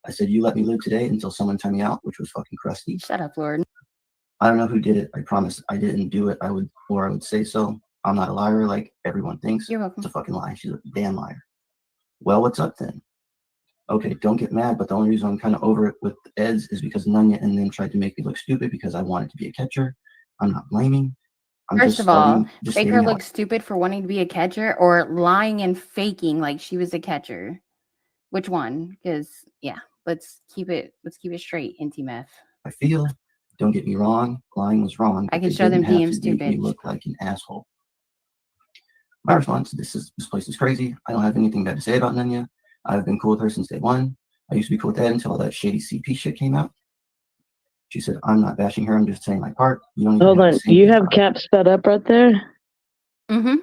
I said, you let me live today until someone timed me out, which was fucking crusty. Shut up, Lord. I don't know who did it. I promise I didn't do it. I would say so. I'm not a liar like everyone thinks. You're welcome. It's a fucking lie. She's a damn liar. Well, what's up then? Okay, don't get mad, but the only reason I'm kind of over it with Eds is because Nunya and them tried to make me look stupid because I wanted to be a catcher. I'm not blaming. First of all, make her look stupid for wanting to be a catcher or lying and faking like she was a catcher. Which one? Because yeah, let's keep it straight, Inti-Meth. I feel, don't get me wrong, lying was wrong. I can show them DMs too, bitch. Make me look like an asshole. My response, this place is crazy. I don't have anything bad to say about Nunya. I've been cool with her since day one. I used to be cool with Ed until all that shady CP shit came out. She said, I'm not bashing her. I'm just saying my part. You don't Hold on. Do you have Cap sped up right there? Mm-hmm.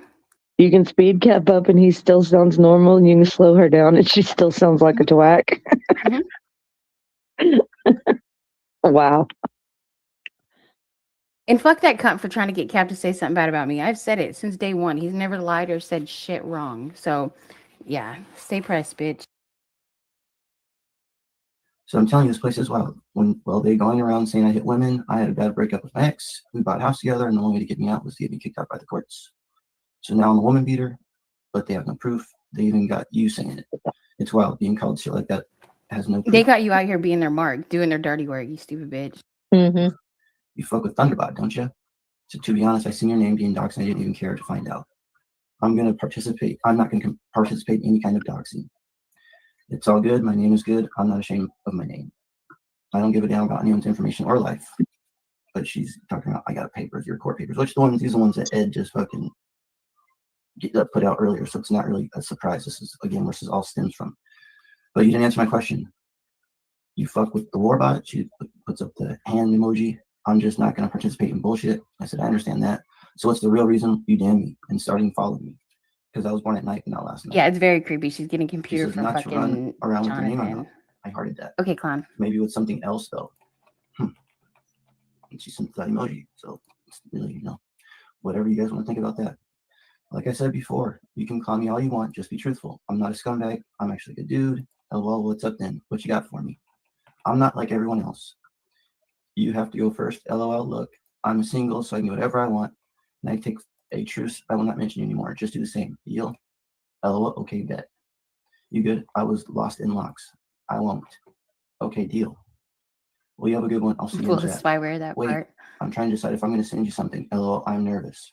You can speed Cap up and he still sounds normal, and you can slow her down and she still sounds like a twack. Mm-hmm. Wow. And fuck that cunt for trying to get Cap to say something bad about me. I've said it since day one. He's never lied or said shit wrong. So, yeah, stay pressed, bitch. So I'm telling you, this place is wild. They going around saying I hit women. I had a bad breakup with my ex. We bought a house together, and the only way to get me out was to get me kicked out by the courts. So now I'm a woman beater, but they have no proof. They even got you saying it. It's wild being called shit like that. Has no proof. They got you out here being their mark, doing their dirty work, you stupid bitch. Mm-hmm. You fuck with Thunderbot, don't you? So to be honest, I seen your name being doxxed and I didn't even care to find out. I'm going to participate. I'm not going to participate in any kind of doxing. It's all good. My name is good. I'm not ashamed of my name. I don't give a damn about anyone's information or life. But she's talking about, I got papers, your court papers, which these are the ones that Ed just fucking put out earlier. So it's not really a surprise. This is, again, where this all stems from. But you didn't answer my question. You fuck with the warbot. She puts up the hand emoji. I'm just not going to participate in bullshit. I said, I understand that. So what's the real reason you damn me and starting following me? Because I was born at night and not last night. Yeah, it's very creepy. She's getting computer says from not to fucking run around with your name on Jonathan. it. I hearted that. Okay, clown. Maybe with something else though. And she sent that emoji. So it's really, whatever you guys want to think about that. Like I said before, you can call me all you want. Just be truthful. I'm not a scumbag. I'm actually a good dude. Oh, well, what's up then? What you got for me? I'm not like everyone else. You have to go first. LOL. Look, I'm single, so I can do whatever I want. And I take a truce. I will not mention you anymore. Just do the same. Deal? LOL. Okay, bet. You good? I was lost in locks. I won't. Okay, deal. Well, you have a good one. I'll see you in chat. Spyware that Wait, part. I'm trying to decide if I'm going to send you something. LOL. I'm nervous.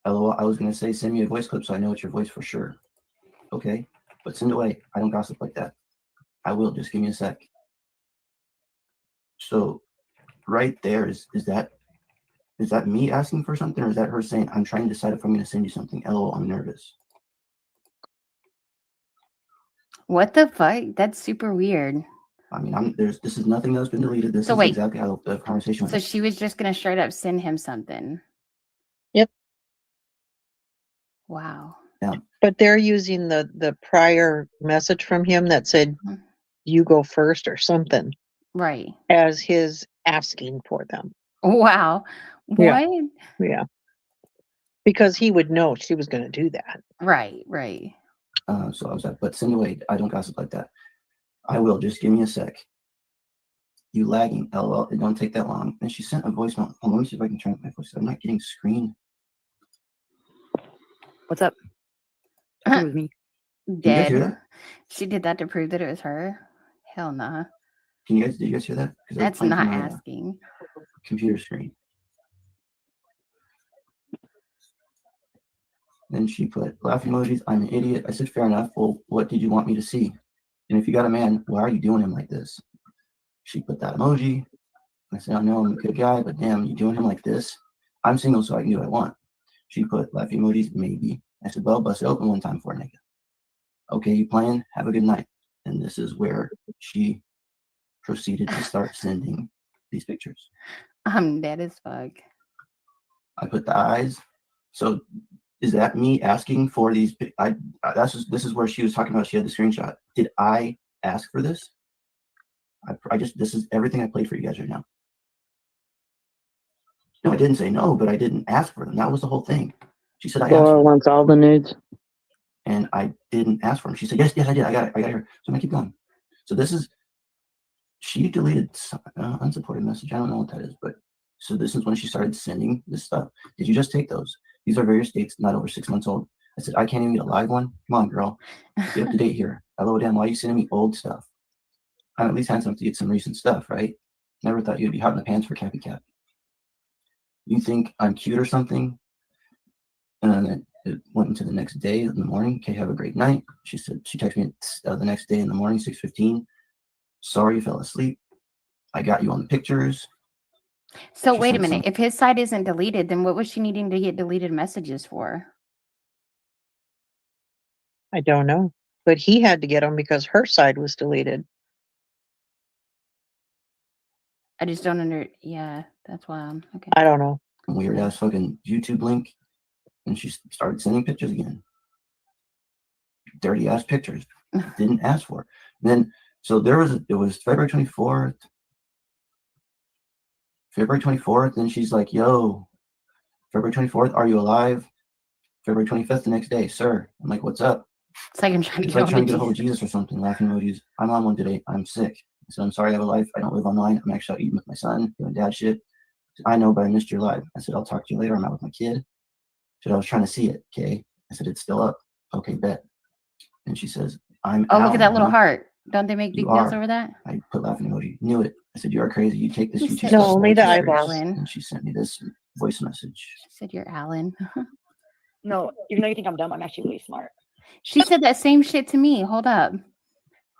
LOL. I was going to say send me a voice clip so I know it's your voice for sure. Okay, but send away. I don't gossip like that. I will. Just give me a sec. So right there, is that me asking for something, or is that her saying, I'm trying to decide if I'm going to send you something? LOL, I'm nervous. What the fuck? That's super weird. I mean, this is nothing that's been deleted. This is exactly how the conversation went. So she was just going to straight up send him something. Yep. Wow. Yeah. But they're using the prior message from him that said, you go first or something. Right. As his asking for them. Wow. Yeah. What? Yeah. Because he would know she was going to do that. Right. So I was like, but send away. I don't gossip like that. I will. Just give me a sec. You lagging. LOL. It don't take that long. And she sent a voice note. Hold on, let me see if I can turn up my voice. I'm not getting screen. What's up? I thought it was me. Can you guys hear that? She did that to prove that it was her? Hell nah. Did you guys hear that? That's not asking. Computer screen. Then she put laugh emojis. I'm an idiot. I said, fair enough. Well, what did you want me to see? And if you got a man, why are you doing him like this? She put that emoji. I said, I know I'm a good guy, but damn, you doing him like this? I'm single, so I can do what I want. She put laugh emojis, maybe. I said, well, bust it open one time for a nigga. Okay, you playing? Have a good night. And this is where she proceeded to start sending these pictures. I'm dead as fuck. I put the eyes. So is that me asking for these? This is where she was talking about. She had the screenshot. Did I ask for this? This is everything I played for you guys right now. No, I didn't say no, but I didn't ask for them. That was the whole thing. She said I asked for them. Wants all the nudes. And I didn't ask for them. She said, yes, I did. I got it here. So I'm going to keep going. So she deleted unsupported message. I don't know what that is, but so this is when she started sending this stuff. Did you just take those? These are various dates, not over 6 months old. I said, I can't even get a live one. Come on, girl. Get up to date here. Hello, Dan. Why are you sending me old stuff? I'm at least handsome to get some recent stuff, right? Never thought you'd be hot in the pants for Cappy Cat. You think I'm cute or something? And then it went into the next day in the morning. Okay, have a great night. She said, she texted me the next day in the morning, 6:15. Sorry you fell asleep. I got you on the pictures. So wait a minute. If his side isn't deleted, then what was she needing to get deleted messages for? I don't know. But he had to get them because her side was deleted. I just don't yeah, that's why I'm okay. I don't know. Weird ass fucking YouTube link. And she started sending pictures again. Dirty ass pictures. Didn't ask for. And then so it was February 24th. February 24th, then she's like, yo, February 24th, are you alive? February 25th, the next day, sir. I'm like, what's up? It's like I'm trying to It's get like trying to get a on hold of Jesus or something. Laughing emojis. I'm on one today. I'm sick. I said, I'm sorry I have a life. I don't live online. I'm actually out eating with my son, doing dad shit. Said, I know, but I missed your live. I said, I'll talk to you later. I'm out with my kid. Said, I was trying to see it. Okay. I said, it's still up. Okay, bet. And she says, I'm Oh, out. look at that little heart. Don't they make You big deals are. over that? I put laughing emoji. Knew it. I said, you are crazy. You take this. He You take said- No, this. only the It's eyeballs. serious. And she sent me this voice message. She said you're Alan. No, even though you think I'm dumb, I'm actually really smart. She said that same shit to me. Hold up.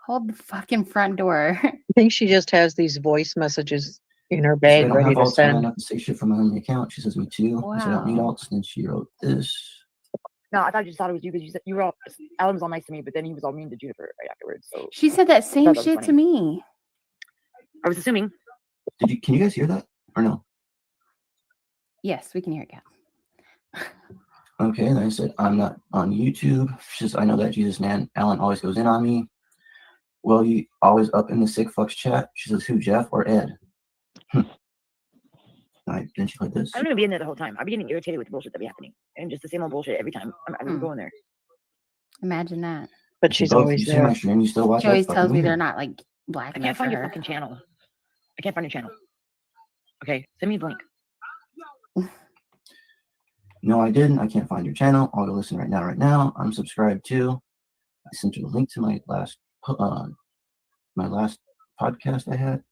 Hold the fucking front door. I think she just has these voice messages in her She said, I bag don't ready have to alts. I send. have to say shit from my own account. She says, me too. I said, I don't need Wow. alts. And then she wrote this. No, I thought it was you because you were all Alan was all nice to me, but then he was all mean to Juniper right afterwards. So She said that same thought that was shit to funny. me. I was assuming. Can you guys hear that or no? Yes, we can hear it, Kat. Okay, and I said, I'm not on YouTube. She says, I know that Jesus man. Alan always goes in on me. Well, you always up in the sick fucks chat. She says, who, Jeff or Ed? Then she put this. I'm gonna be in there the whole time. I'll be getting irritated with the bullshit that be happening. And just the same old bullshit every time. I'm gonna go in there. Imagine that. But she's Both, always you see my there. stream, you still watch She always that? tells Fucking me weird. they're not like black I enough can't for find your her. fucking channel. I can't find your channel. Okay, send me a link. No, I didn't. I can't find your channel. I'll go listen right now. Right now, I'm subscribed to. I sent you the link to my last podcast I had.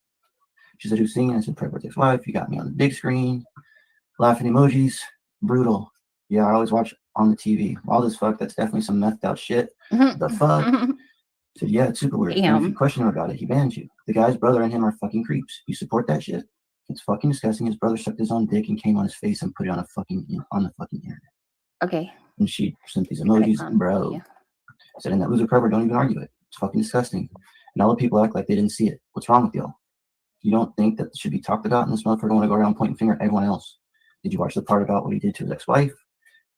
She said, who's singing? I said, Pray for Dick's wife. You got me on the big screen. Laughing emojis. Brutal. Yeah, I always watch on the TV. All this fuck, that's definitely some methed out shit. The fuck? I said, yeah, it's super weird. And if Damn. you question him about it, he bans you. The guy's brother and him are fucking creeps. You support that shit? It's fucking disgusting. His brother sucked his own dick and came on his face and put it on the fucking internet. Okay. And she sent these emojis, Icon, bro. yeah. I said, in that loser pervert, don't even argue it. It's fucking disgusting. And all the people act like they didn't see it. What's wrong with y'all? You don't think that should be talked about? And this motherfucker want to go around pointing finger at everyone else. Did you watch the part about what he did to his ex-wife?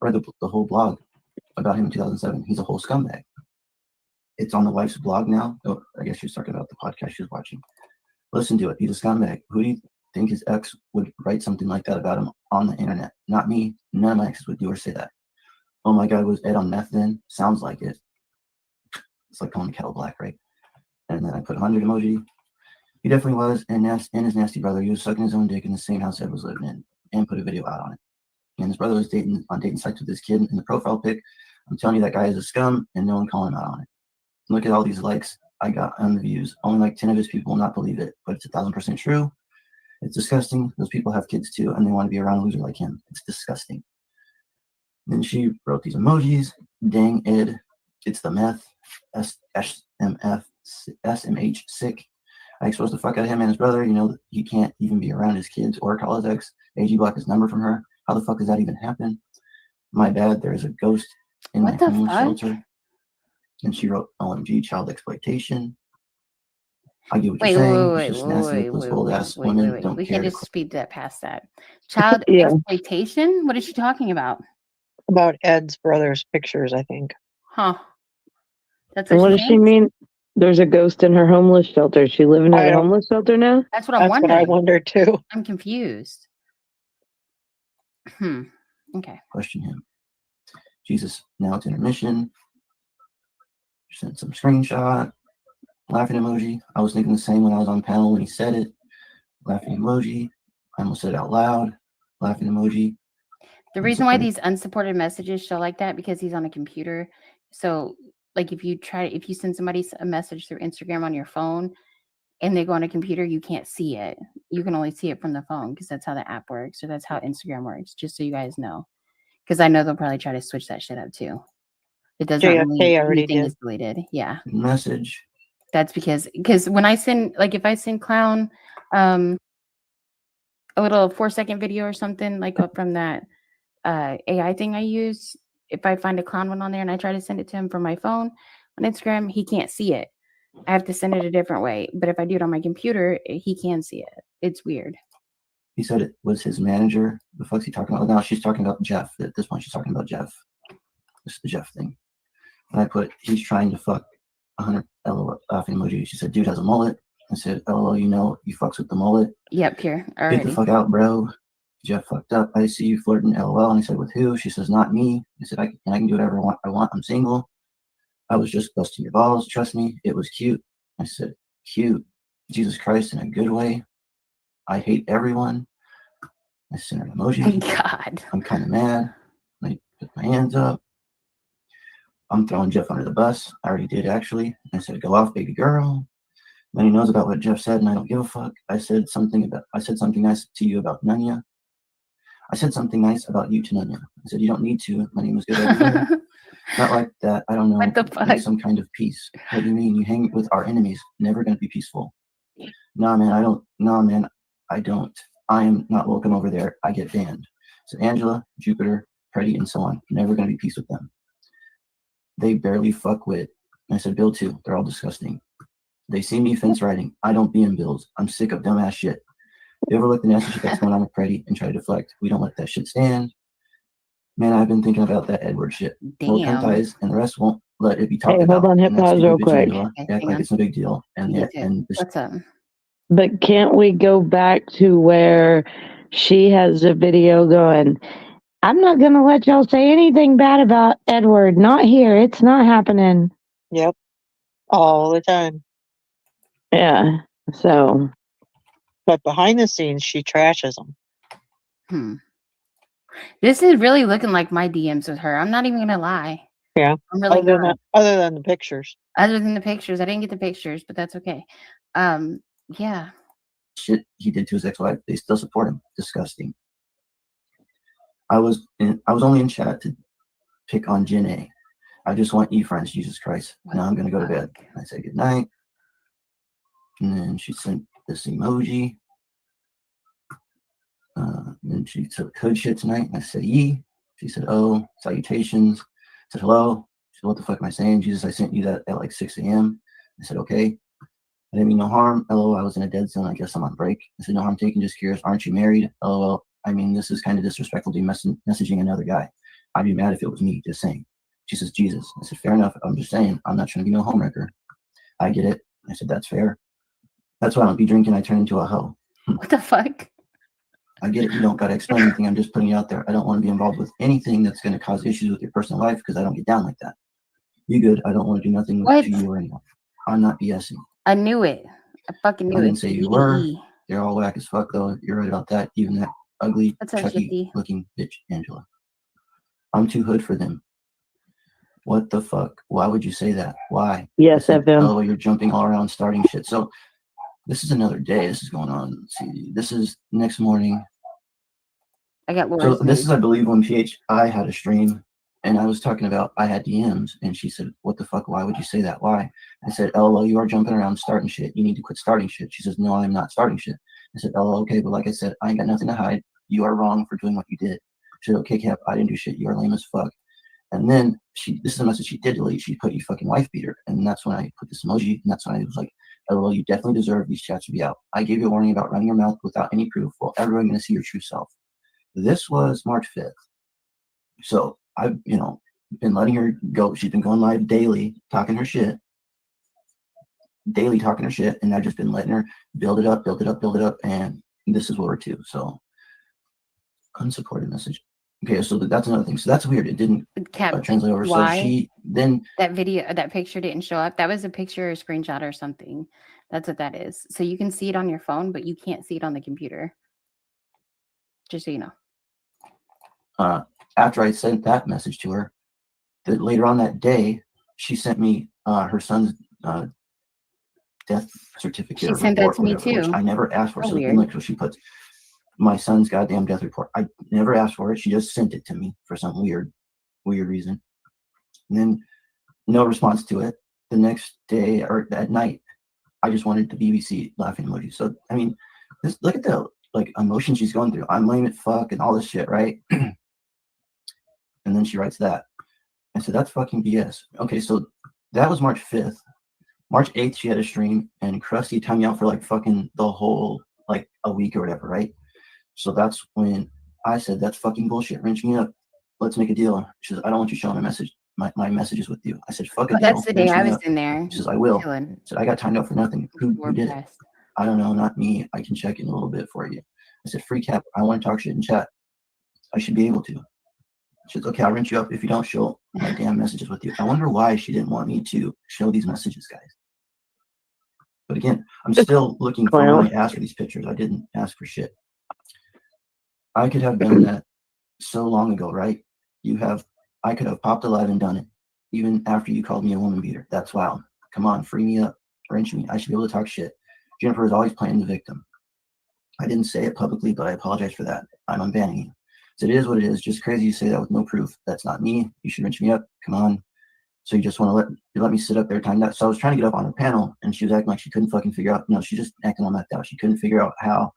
Or the whole blog about him in 2007? He's a whole scumbag. It's on the wife's blog now. Oh, I guess she was talking about the podcast she was watching. Listen to it. He's a scumbag. Who do you think his ex would write something like that about him on the internet? Not me. None of my exes would do or say that. Oh my God, was Ed on meth then? Sounds like it. It's like calling the kettle black, right? And then I put 100 emoji. He definitely was, and his nasty brother. He was sucking his own dick in the same house Ed was living in, and put a video out on it. And his brother was dating on dating sites with this kid in the profile pic. I'm telling you, that guy is a scum, and no one calling him out on it. Look at all these likes I got on the views. Only like 10 of his people will not believe it, but it's 1,000% true. It's disgusting. Those people have kids too, and they want to be around a loser like him. It's disgusting. Then she wrote these emojis. Dang Ed, it's the meth. SMH sick. I exposed the fuck out of him and his brother. You know, he can't even be around his kids or call his ex. AG blocked his number from her. How the fuck does that even happen? My bad, there is a ghost in What my the homeless fuck? shelter. And she wrote, OMG, child exploitation. I get what Wait, you're saying. wait, It's just nasty that those old ass women don't We care. can just speed that past that. Child Yeah. exploitation? What is she talking about? About Ed's brother's pictures, I think. Huh. That's And what what she does she thinks? mean? There's a ghost in her homeless shelter. Is she living at I a don't- homeless shelter now? That's what I'm That's wondering. what I wondered too. I'm confused. Okay. Question him. Jesus, now it's intermission. Sent some screenshot. Laughing emoji. I was thinking the same when I was on panel when he said it. Laughing emoji. I almost said it out loud. Laughing emoji. The reason why these unsupported messages show like that because he's on a computer. So like if you send somebody a message through Instagram on your phone and they go on a computer, you can't see it. You can only see it from the phone because that's how the app works or that's how Instagram works, just so you guys know. Because I know they'll probably try to switch that shit up too. It does not JFK mean already anything did. is deleted. Yeah. Message. That's because when I send, like if I send Clown a little 4-second video or something like up from that AI thing I use, if I find a Clown one on there and I try to send it to him from my phone on Instagram, he can't see it. I have to send it a different way. But if I do it on my computer, he can see it. It's weird. He said it was his manager. The fuck's he talking about? Now she's talking about Jeff. At this point, she's talking about Jeff. This is the Jeff thing. And I put, he's trying to fuck 100 LOL laughing emoji. She said, dude has a mullet. I said, LOL, you know, you fucks with the mullet. Yep, here. Get the Already. fuck out, bro. Jeff fucked up. I see you flirting, LOL. And I said, with who? She says, not me. I said, I can do whatever I want. I'm single. I was just busting your balls. Trust me, it was cute. I said, cute. Jesus Christ, in a good way. I hate everyone. I sent her an emoji. God. I'm kind of mad. I put my hands up. I'm throwing Jeff under the bus. I already did, actually. I said, go off, baby girl. Then he knows about what Jeff said, and I don't give a fuck. I said something nice to you about Nunya. I said something nice about you to Nunya. I said, you don't need to. My name was good over here. Not like that. I don't know. What the fuck? Make some kind of peace. What do you mean? You hang with our enemies. Never going to be peaceful. Nah, man, I don't. Nah, man, I don't. I am not welcome over there. I get banned. So Angela, Jupiter, Freddie, and so on. Never going to be peace with them. They barely fuck with. And I said, Bill too. They're all disgusting. They see me fence riding. I don't be in bills. I'm sick of dumbass shit. You ever look the nasty shit that's going on with Freddie and try to deflect? We don't let that shit stand. Man, I've been thinking about that Edward shit. We'll turn Damn. ties, and the rest won't let it be talked Hey, about. hold on, hit And that pause stupid real bitch quick. Angela Okay, act hang like on. it's no big deal. And Me yet, too. and this, What's up? But can't we go back to where she has a video going, I'm not going to let y'all say anything bad about Edward. Not here. It's not happening. Yep. All the time. Yeah. So, But behind the scenes, she trashes them. This is really looking like my DMs with her. I'm not even gonna lie. Yeah. I'm really not. Other than the pictures. Other than the pictures, I didn't get the pictures, but that's okay. Yeah. shit he did to his ex-wife, they still support him. Disgusting. I was only in chat to pick on Jen A. I just want friends, Jesus Christ. Now I'm gonna go to bed. I said good night. And then she sent this emoji. Then she said code shit tonight. And I said ye. She said, oh, salutations. I said hello. She said, what the fuck am I saying? Jesus, I sent you that at like 6 a.m. I said, okay. I didn't mean no harm. LOL, I was in a dead zone. I guess I'm on break. I said, no harm taken, just curious. Aren't you married? LOL. I mean, this is kind of disrespectful to be messaging another guy. I'd be mad if it was me, just saying. She says, Jesus. I said, fair enough. I'm just saying, I'm not trying to be no homewrecker. I get it. I said, that's fair. That's why I don't be drinking. I turn into a hoe. What the fuck? I get it. You don't got to explain anything. I'm just putting it out there. I don't want to be involved with anything that's going to cause issues with your personal life because I don't get down like that. You good. I don't want to do nothing to you or anyone. I'm not BSing. I knew it. I fucking knew it. I didn't say you were. They're all whack as fuck, though. You're right about that. Even that ugly, Chucky-looking bitch, Angela. I'm too hood for them. What the fuck? Why would you say that? Why? yes, FM. Oh, you're jumping all around, starting shit. So this is another day. This is going on. Let's see. This is next morning. I got So this is, I believe, when PHI had a stream, and I was talking about I had DMs, and she said, "What the fuck? Why would you say that? Why?" I said, "LOL, you are jumping around, starting shit. You need to quit starting shit." She says, "No, I'm not starting shit." I said, "LOL, okay, but like I said, I ain't got nothing to hide. You are wrong for doing what you did." She said, "Okay, Cap, I didn't do shit. You are lame as fuck." And then this is a message she did delete. She put, "You fucking wife beater," and that's when I put this emoji, and that's when I was like, "LOL, you definitely deserve these chats to be out. I gave you a warning about running your mouth without any proof. Well, everyone gonna see your true self." This was March 5th. So I've, been letting her go. She's been going live daily, talking her shit. And I've just been letting her build it up, and this is what we're to. So unsupported message. Okay, so that's another thing. So that's weird. It didn't translate over. Why? So she then that picture didn't show up. That was a picture or screenshot or something. That's what that is. So you can see it on your phone, but you can't see it on the computer. Just so you know. After I sent that message to her, that later on that day, she sent me her son's death certificate. She sent that to me too. Which I never asked for. Oh, So weird. she puts my son's goddamn death report. I never asked for it. She just sent it to me for some weird reason. And then no response to it. The next day or that night, I just wanted the BBC laughing emoji. So I mean, look at the emotion she's going through. I'm lame at fuck and all this shit, right? And then she writes that. I said, that's fucking BS. Okay, so that was March 5th. March 8th, she had a stream, and Krusty timed me out for fucking the whole, a week or whatever, right? So that's when I said, that's fucking bullshit. Wrench me up. Let's make a deal. She says, I don't want you showing my messages with you. I said, fuck it. That's the day I was in there. She says, I will. Chilling. I said, I got timed out for nothing. Who did it? I don't know, not me. I can check in a little bit for you. I said, free Cap. I want to talk shit in chat. I should be able to. She says, okay, I'll rinse you up if you don't show my damn messages with you. I wonder why she didn't want me to show these messages, guys. But again, I'm still looking for when I asked for these pictures. I didn't ask for shit. I could have done that so long ago, right? I could have popped alive and done it, even after you called me a woman beater. That's wild. Come on, free me up, wrench me. I should be able to talk shit. Jennifer is always playing the victim. I didn't say it publicly, but I apologize for that. I'm unbanning you. So it is what it is. Just crazy you say that with no proof. That's not me. You should wrench me up. Come on. So you just want to let me sit up there timed out. So I was trying to get up on her panel, and she was acting like she couldn't fucking figure out. No, she's just acting all knocked out. She couldn't figure out how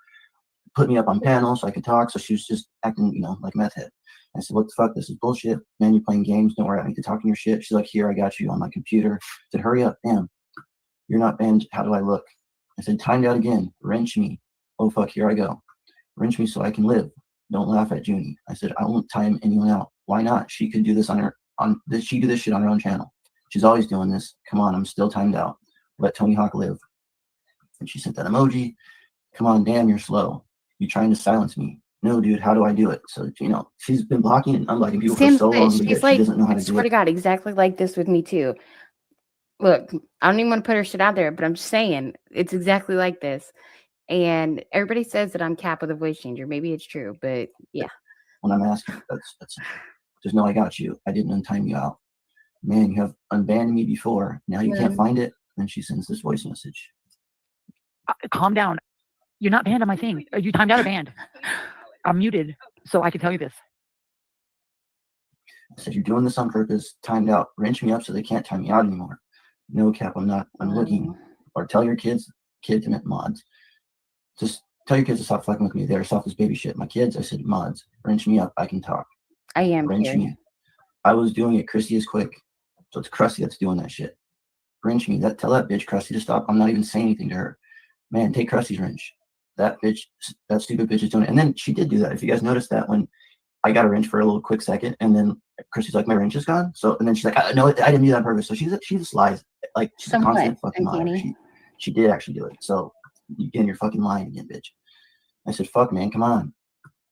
to put me up on panel so I could talk. So she was just acting, like a meth head. I said, what the fuck? This is bullshit. Man, you're playing games. Don't worry, I need to talk in your shit. She's like, here, I got you on my computer. I said, hurry up. Damn. You're not banned. How do I look? I said, timed out again. Wrench me. Oh, fuck, here I go. Wrench me so I can live. Don't laugh at Junie. I said, I won't time anyone out. Why not? She could do this she do this shit on her own channel. She's always doing this. Come on, I'm still timed out. Let Tony Hawk live. And she sent that emoji. Come on, damn, you're slow. You're trying to silence me. No, dude, how do I do it? So, she's been blocking and unblocking people for so long, but yet she doesn't know how to do it. I swear to God, exactly like this with me too. Look, I don't even want to put her shit out there, but I'm just saying it's exactly like this. And everybody says that I'm Cap with a voice changer. Maybe it's true, but yeah. When I'm asking, that's just know I got you. I didn't untime you out. Man, you have unbanned me before. Now you can't find it. Then she sends this voice message. Calm down. You're not banned on my thing. Are you timed out or banned? I'm muted, so I can tell you this. I said, you're doing this on purpose. Timed out. Wrench me up so they can't time me out anymore. No, Cap, I'm not. I'm looking. Or tell your kids to mods. Just tell your kids to stop fucking with me. They're selfish baby shit. My kids, I said, mods. Wrench me up. I can talk. I am. Wrench me. I was doing it. Chrissy is quick. So it's Krusty that's doing that shit. Wrench me. Tell that bitch Krusty to stop. I'm not even saying anything to her. Man, take Krusty's wrench. That stupid bitch is doing it. And then she did do that. If you guys noticed that when I got a wrench for a little quick second, and then Christy's like, my wrench is gone. So, and then she's like, no, I didn't do that on purpose. So she just lies. Like, she's a constant fucking liar. She did actually do it. So again, you're fucking lying again, bitch. I said, fuck, man, come on.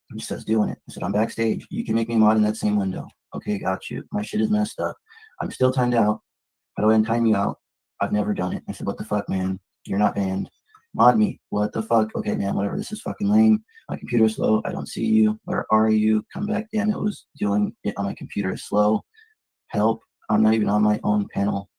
And she says, doing it. I said, I'm backstage. You can make me a mod in that same window. Okay, got you. My shit is messed up. I'm still timed out. How do I time you out? I've never done it. I said, what the fuck, man? You're not banned. Mod me. What the fuck? Okay, man, whatever. This is fucking lame. My computer is slow. I don't see you. Where are you? Come back. Damn, it was doing it on my computer is slow. Help. I'm not even on my own panel.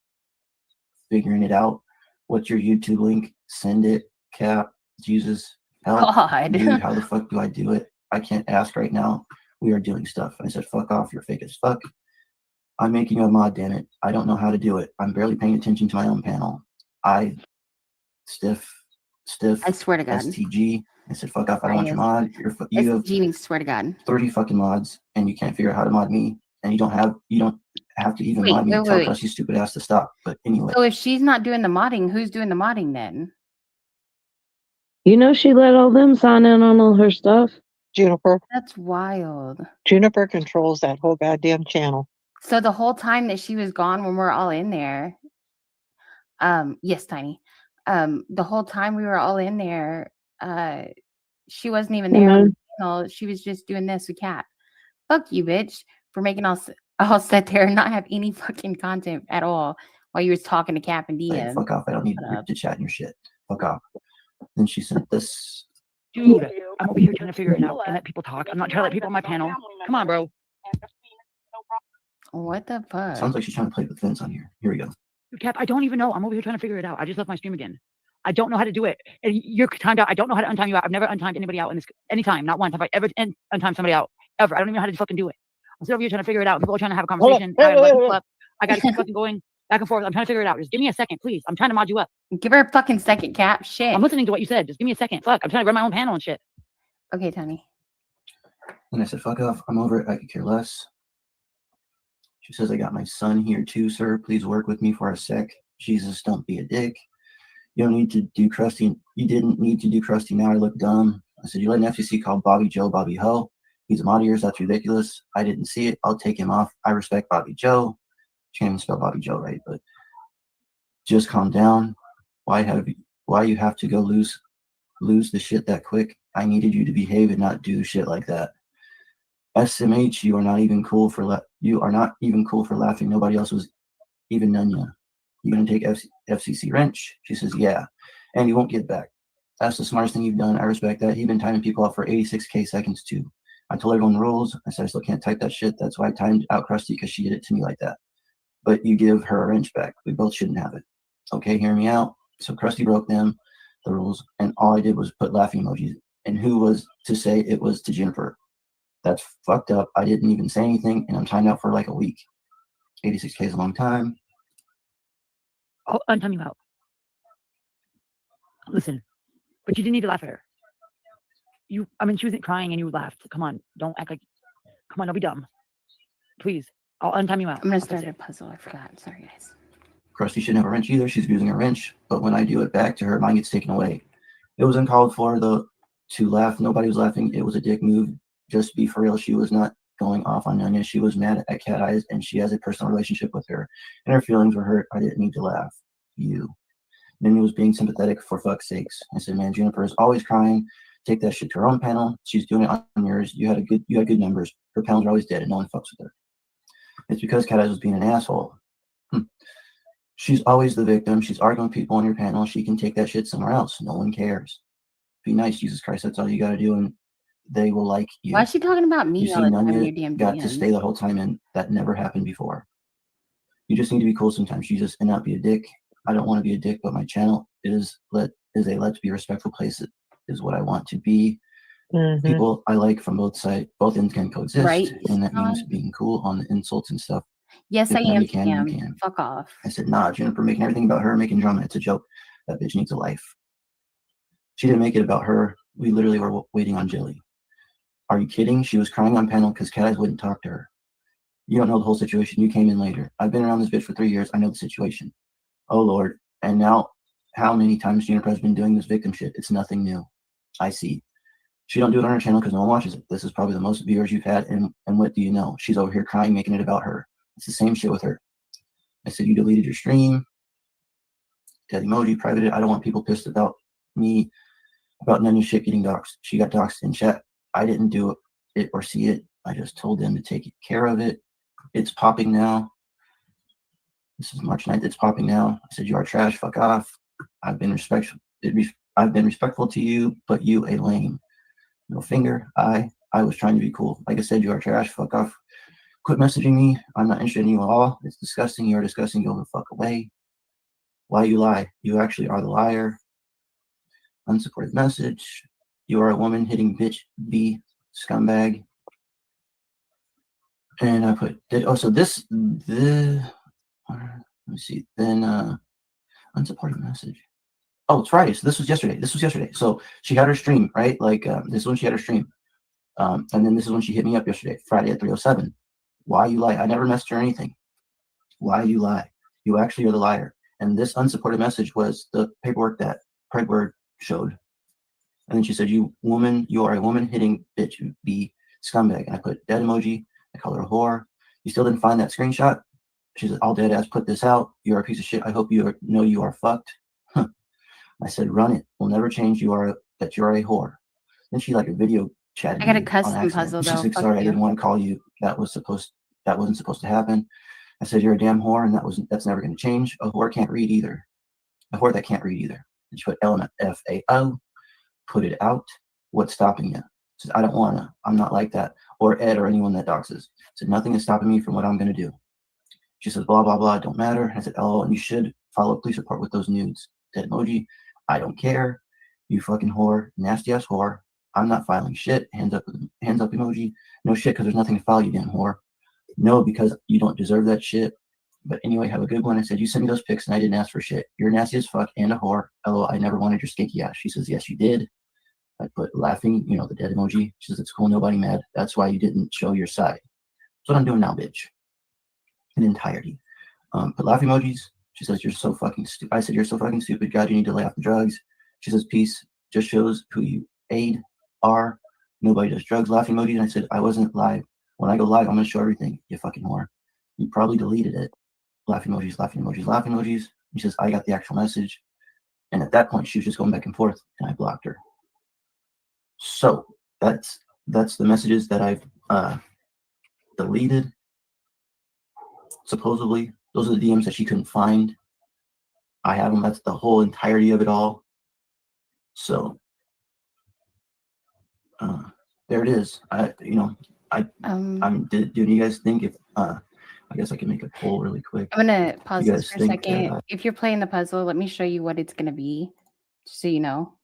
Figuring it out. What's your YouTube link? Send it. Cap. Jesus. Help. God. Dude, how the fuck do I do it? I can't ask right now. We are doing stuff. I said, fuck off. You're fake as fuck. I'm making you a mod, damn it. I don't know how to do it. I'm barely paying attention to my own panel. Stiff. I swear to God. STG. I said, fuck off. I don't want your mod. You have STG, swear to God. 30 fucking mods, and you can't figure out how to mod me. And you don't have to even mod me. Tell Krusty's stupid ass to stop. But anyway. So if she's not doing the modding, who's doing the modding then? She let all them sign in on all her stuff. Juniper. That's wild. Juniper controls that whole goddamn channel. So the whole time that she was gone when we're all in there, yes, Tiny. The whole time we were all in there, she wasn't even there on the channel. She was just doing this with Cat. Fuck you, bitch, for making us all sit there and not have any fucking content at all while you was talking to Cap and DM. Hey, fuck off. I don't need to chat in your shit. Fuck off. Then she sent this. Dude, I'm over here trying to figure it out and let people talk. I'm not trying to let people on my panel. Come on, bro. What the fuck? Sounds like she's trying to play the fence on here. Here we go. Cap, I don't even know. I'm over here trying to figure it out. I just left my stream again. I don't know how to do it. And you're timed out. I don't know how to untime you out. I've never untimed anybody out in this anytime. Not once have I ever untimed somebody out. Ever. I don't even know how to fucking do it. I'm still over here trying to figure it out. People are trying to have a conversation. I got to keep fucking going back and forth. I'm trying to figure it out. Just give me a second, please. I'm trying to mod you up. Give her a fucking second, Cap. Shit. I'm listening to what you said. Just give me a second. Fuck. I'm trying to run my own panel and shit. Okay, Tony. And I said, fuck off. I'm over it. I could care less. She says, I got my son here too, sir. Please work with me for a sec. Jesus, don't be a dick. You don't need to do Krusty. You didn't need to do Krusty. Now I look dumb. I said, you let an FCC call Bobby Joe Bobby Ho. He's a mod of yours. That's ridiculous. I didn't see it. I'll take him off. I respect Bobby Joe. She can't even spell Bobby Joe right, but just calm down. Why you have to go lose the shit that quick? I needed you to behave and not do shit like that. SMH, you are not even cool for laughing. Nobody else was even Nunya. You gonna take FCC wrench? She says, yeah, and you won't get back. That's the smartest thing you've done. I respect that. You've been timing people out for 86K seconds too. I told everyone the rules. I said I still can't type that shit. That's why I timed out Krusty, because she did it to me like that. But you give her a wrench back. We both shouldn't have it. Okay, hear me out. So Krusty broke the rules, and all I did was put laughing emojis. And who was to say it was to Jennifer? That's fucked up. I didn't even say anything, and I'm timed out for like a week. 86K is a long time. I'll untime you out. Listen, but you didn't need to laugh at her. She wasn't crying and you laughed. Come on, don't act like, come on, don't be dumb. Please, I'll untime you out. I'm gonna start a puzzle. I forgot. Sorry, guys. Krusty shouldn't have a wrench either. She's using a wrench, but when I do it back to her, mine gets taken away. It was uncalled for to laugh. Nobody was laughing. It was a dick move. Just be for real. She was not going off on Nunya. She was mad at Cat Eyes, and she has a personal relationship with her, and her feelings were hurt. I didn't need to laugh. Nunya was being sympathetic, for fuck's sakes. I said, man, Juniper is always crying. Take that shit to her own panel. She's doing it on yours. You had good numbers. Her panels are always dead, and no one fucks with her. It's because Cat Eyes was being an asshole. She's always the victim. She's arguing with people on your panel. She can take that shit somewhere else. No one cares. Be nice, Jesus Christ. That's all you got to do, and they will like you. Why is she talking about me You all see, the time in your Nunya damn got to DMs? stay the whole time, and that never happened before. You just need to be cool sometimes, Jesus, and not be a dick. I don't want to be a dick, but my channel is a let's be respectful place. It is what I want to be. Mhm. People I like from both ends can coexist, Right, and that means being cool on the insults and stuff. Yes, If I none am. you can, you can. Fuck off. I said, nah, Jennifer, making everything about her, making drama. It's a joke. That bitch needs a life. She didn't make it about her. We literally were waiting on Jilly. Are you kidding? She was crying on panel because Cat Eyes wouldn't talk to her. You don't know the whole situation. You came in later. I've been around this bitch for 3 years. I know the situation. Oh, Lord. And now, how many times Juniper has been doing this victim shit? It's nothing new. I see. She don't do it on her channel because no one watches it. This is probably the most viewers you've had, and what do you know? She's over here crying, making it about her. It's the same shit with her. I said, you deleted your stream. That emoji, private it. I don't want people pissed about me, about Nunya shit getting doxxed. She got doxxed in chat. I didn't do it or see it. I just told them to take care of it. It's popping now. This is March 9th. It's popping now. I said, you are trash. Fuck off. I've been respectful to you, but you a lame. No finger. I was trying to be cool. Like I said, you are trash. Fuck off. Quit messaging me. I'm not interested in you at all. It's disgusting. You are disgusting. Go the fuck away. Why you lie? You actually are the liar. Unsupported message. You are a woman hitting bitch B scumbag. And I put let me see. Then unsupported message. Oh, it's Friday. So this was yesterday. So she had her stream, right? Like this is when she had her stream. And then this is when she hit me up yesterday, Friday at 3:07. Why you lie? I never messed her anything. Why you lie? You actually are the liar. And this unsupported message was the paperwork that Pregword showed. And then she said, you are a woman hitting bitch B scumbag. And I put dead emoji. I call her a whore. You still didn't find that screenshot? She said, all dead ass, put this out. You're a piece of shit. I hope you know you are fucked. I said, run it. We'll never change you're a whore. Then she like a video chatted. I got a me custom on accident. puzzle She's though. like, Fuck sorry, I you. didn't want to call you. That wasn't supposed to happen. I said, you're a damn whore, and that's never going to change. A whore can't read either. A whore that can't read either. And she put LMFAO, put it out. What's stopping you? She says, I don't want to. I'm not like that. Or Ed or anyone that doxes. Said, nothing is stopping me from what I'm going to do. She says, blah, blah, blah, don't matter. I said, oh, and you should follow a police report with those nudes. Dead emoji. I don't care. You fucking whore. Nasty ass whore. I'm not filing shit. Hands up emoji. No shit, because there's nothing to file, you damn whore. No, because you don't deserve that shit. But anyway, have a good one. I said, you sent me those pics and I didn't ask for shit. You're nasty as fuck and a whore. LOL, I never wanted your stinky ass. She says, yes, you did. I put laughing, the dead emoji. She says, it's cool, nobody mad. That's why you didn't show your side. That's what I'm doing now, bitch. In entirety. Put laugh emojis. She says, you're so fucking stupid. I said, you're so fucking stupid. God, you need to lay off the drugs. She says, peace just shows who you are. Nobody does drugs. Laughing emojis. And I said, I wasn't live. When I go live, I'm going to show everything. You fucking whore. You probably deleted it. Laughing emojis, laughing emojis, laughing emojis. She says, I got the actual message. And at that point, she was just going back and forth, and I blocked her. So that's the messages that I've deleted. Supposedly, those are the DMs that she couldn't find. I have them. That's the whole entirety of it all. So there it is. Do you guys think if I guess I can make a poll really quick. I'm gonna pause You this guys for a think second. that, If you're playing the puzzle, let me show you what it's gonna be, just so you know.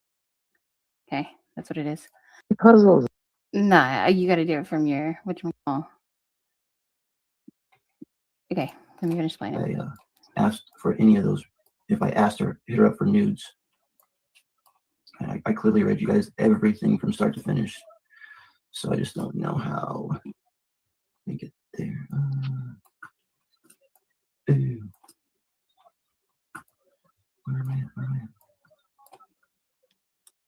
Okay, that's what it is. Puzzles. Nah, you got to do it from your whatchamacallit. Okay, let me finish playing it. I asked for any of those. If I asked her, hit her up for nudes. I clearly read you guys everything from start to finish. So I just don't know how. Let me get there. Ew. Where am I at?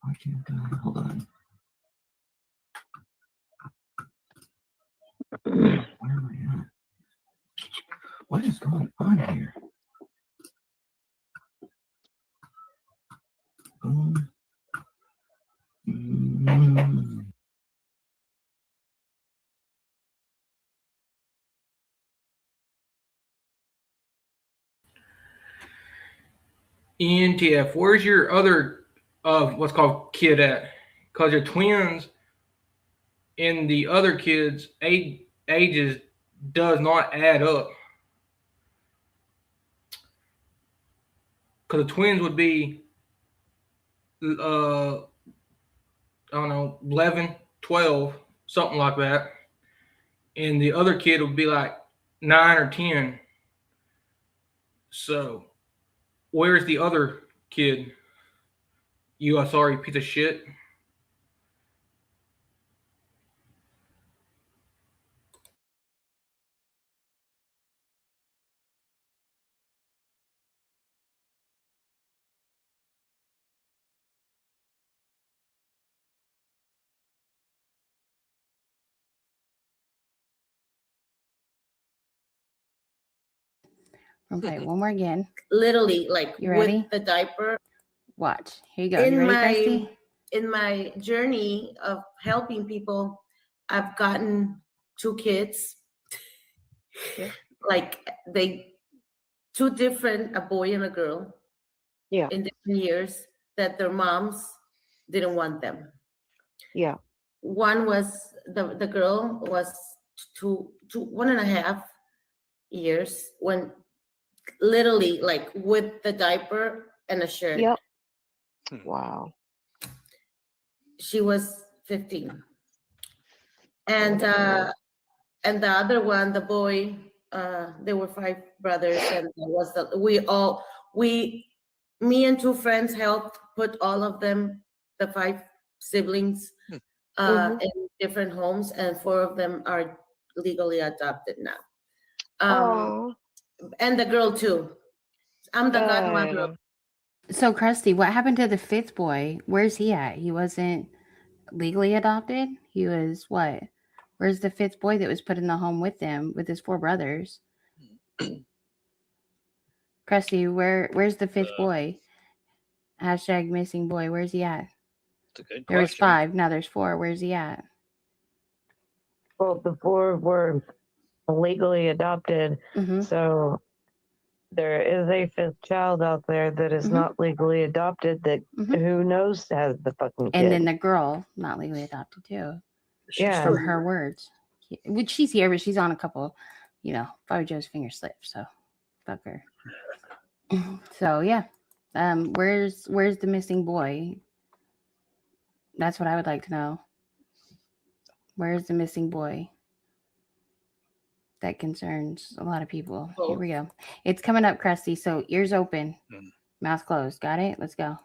Why can't I? Hold on. Where am I at? What is going on here? Boom. ENTF, where's your other what's called kid at? Because your twins and the other kids' ages does not add up. Because the twins would be, I don't know, 11, 12, something like that. And the other kid would be like 9 or 10. So, where's the other kid? You sorry piece of shit. We'll play it one more again. Literally, like You with ready? the diaper. Watch. Here you go. You ready, Christy? In my journey of helping people, I've gotten 2 kids. Yeah. Like two different, a boy and a girl. Yeah. In different years that their moms didn't want them. Yeah. One was the girl was 1.5 years when literally like with the diaper and a shirt. Yep. Wow. She was 15. And the other one, the boy, there were 5 brothers, and me and 2 friends helped put all of them, the 5 siblings, in different homes, and 4 of them are legally adopted now. And the girl too. I'm the godmother of. So, Krusty, what happened to the 5th boy? Where's he at? He wasn't legally adopted? He was what? Where's the 5th boy that was put in the home with them, with his 4 brothers? Krusty, where's the 5th boy? Hashtag missing boy. Where's he at? That's a good question. There was 5. Now there's 4. Where's he at? Well, the 4 were legally adopted. Mm-hmm. So there is a 5th child out there that is not legally adopted that who knows has the fucking kid. And then the girl, not legally adopted too. Yeah. From her words. Which she's here, but she's on a couple, Bobby Joe's finger slipped, so fuck her. So yeah. Where's the missing boy? That's what I would like to know. Where's the missing boy? That concerns a lot of people. Here we go. It's coming up, Krusty. So ears open, mouth closed. Got it? Let's go.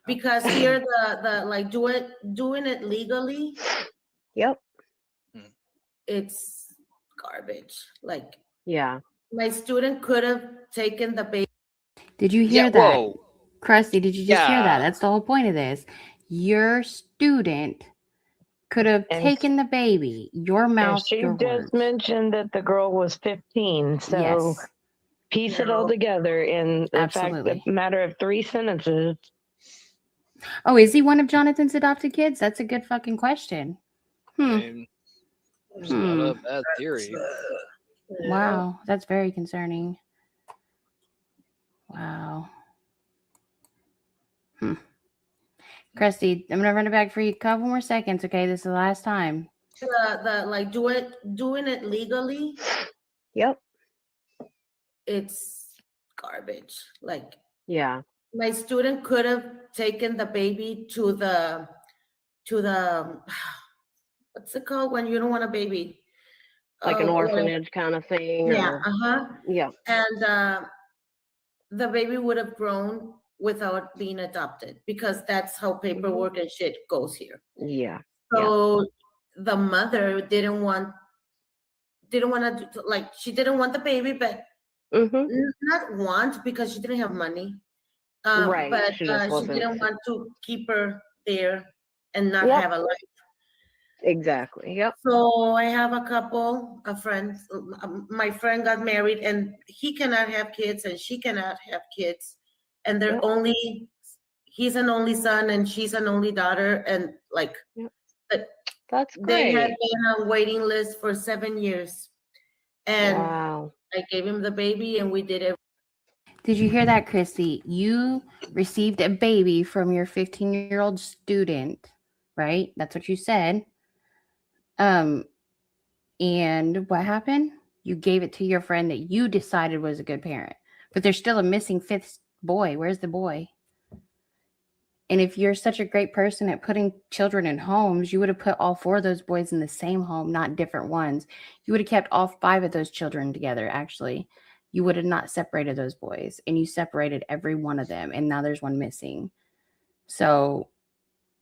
Because here the like doing it legally. Yep. It's garbage. Like yeah. My student could have taken the baby. Did you hear that? Whoa. Krusty, did you just hear that? That's the whole point of this. Your student could have taken the baby. Your mouth, she your just words. mentioned that the girl was 15. So piece it all together in the matter of 3 sentences. Oh, is he one of Jonathan's adopted kids? That's a good fucking question. It's not a bad theory. Wow, that's very concerning. Wow. Krusty, I'm gonna run it back for you a couple more seconds, okay? This is the last time. The like doing it legally, Yep. it's garbage. Like Yeah. my student could have taken the baby to the what's it called when you don't want a baby? Like an Oh, orphanage kind of thing. yeah, Or, yeah. yeah. And the baby would have grown without being adopted because that's how paperwork and shit goes here. Yeah. So the mother didn't want to, like, she didn't want the baby, but not want because she didn't have money. Right. But She just she wasn't. didn't want to keep her there and not Yep. have a life. Exactly. Yep. So I have a couple of friends. My friend got married and he cannot have kids and she cannot have kids. And they're he's an only son and she's an only daughter. And like, but that's they had great. been on waiting list for 7 years. And Wow. I gave him the baby and we did it. Did you hear that, Christy? You received a baby from your 15-year-old student, right? That's what you said. And what happened? You gave it to your friend that you decided was a good parent. But there's still a missing fifth boy. Where's the boy? And if you're such a great person at putting children in homes, you would have put all 4 of those boys in the same home, not different ones. You would have kept all 5 of those children together, actually. You would have not separated those boys. And you separated every one of them. And now there's one missing. So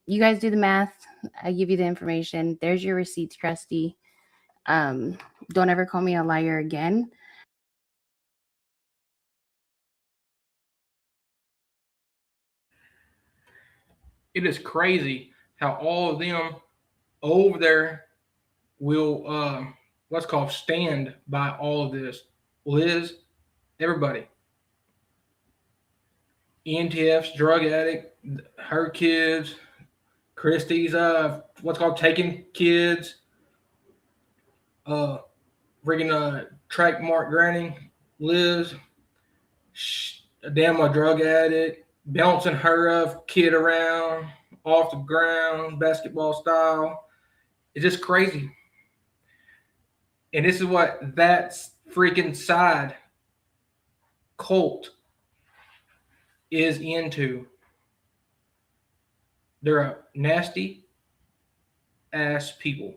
you guys do the math. I give you the information. There's your receipts, Krusty. Don't ever call me a liar again. It is crazy how all of them over there will what's called stand by all of this. Liz, everybody. NTF's drug addict, her kids, Christie's what's called taking kids, freaking track mark granny, Liz, a damn a drug addict, bouncing her kid around off the ground, basketball style. It's just crazy. And this is what that freaking side cult is into. They're a nasty ass people.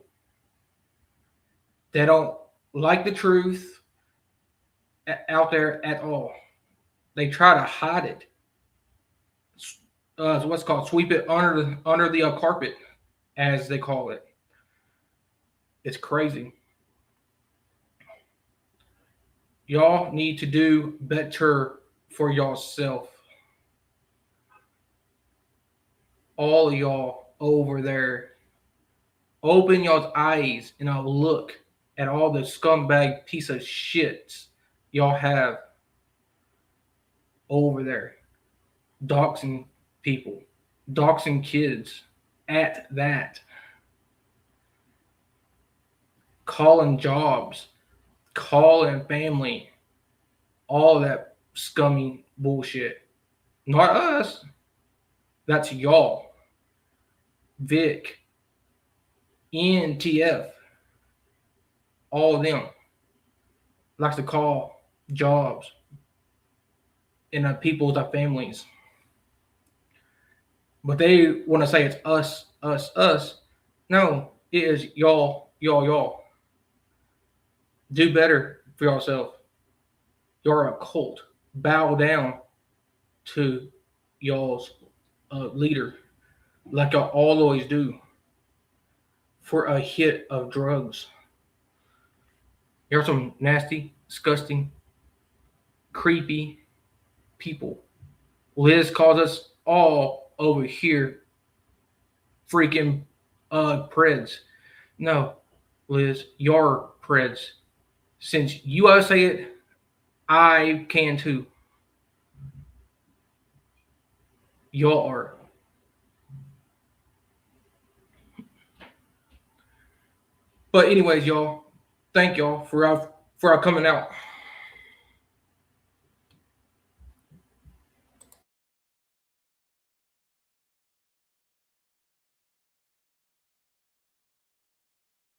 They don't like the truth out there at all. They try to hide it. What's called sweep it under the carpet, as they call it. It's crazy. Y'all need to do better for yourself. All of y'all over there, open y'all's eyes and I'll look at all the scumbag piece of shits y'all have over there. Doxing people, doxing kids at that. Calling jobs, calling family, all that scummy bullshit. Not us. That's y'all. Vic, NTF, all of them likes to call jobs and people's families. But they want to say it's us, us, us. No, it is y'all, y'all, y'all. Do better for yourself. You're a cult. Bow down to y'all's leader, like y'all always do, for a hit of drugs. You're some nasty, disgusting, creepy people. Liz calls us all over here freaking Preds. No, Liz, you're Preds. Since you ought to say it, I can too. Y'all are. But anyways, y'all, thank y'all for our coming out.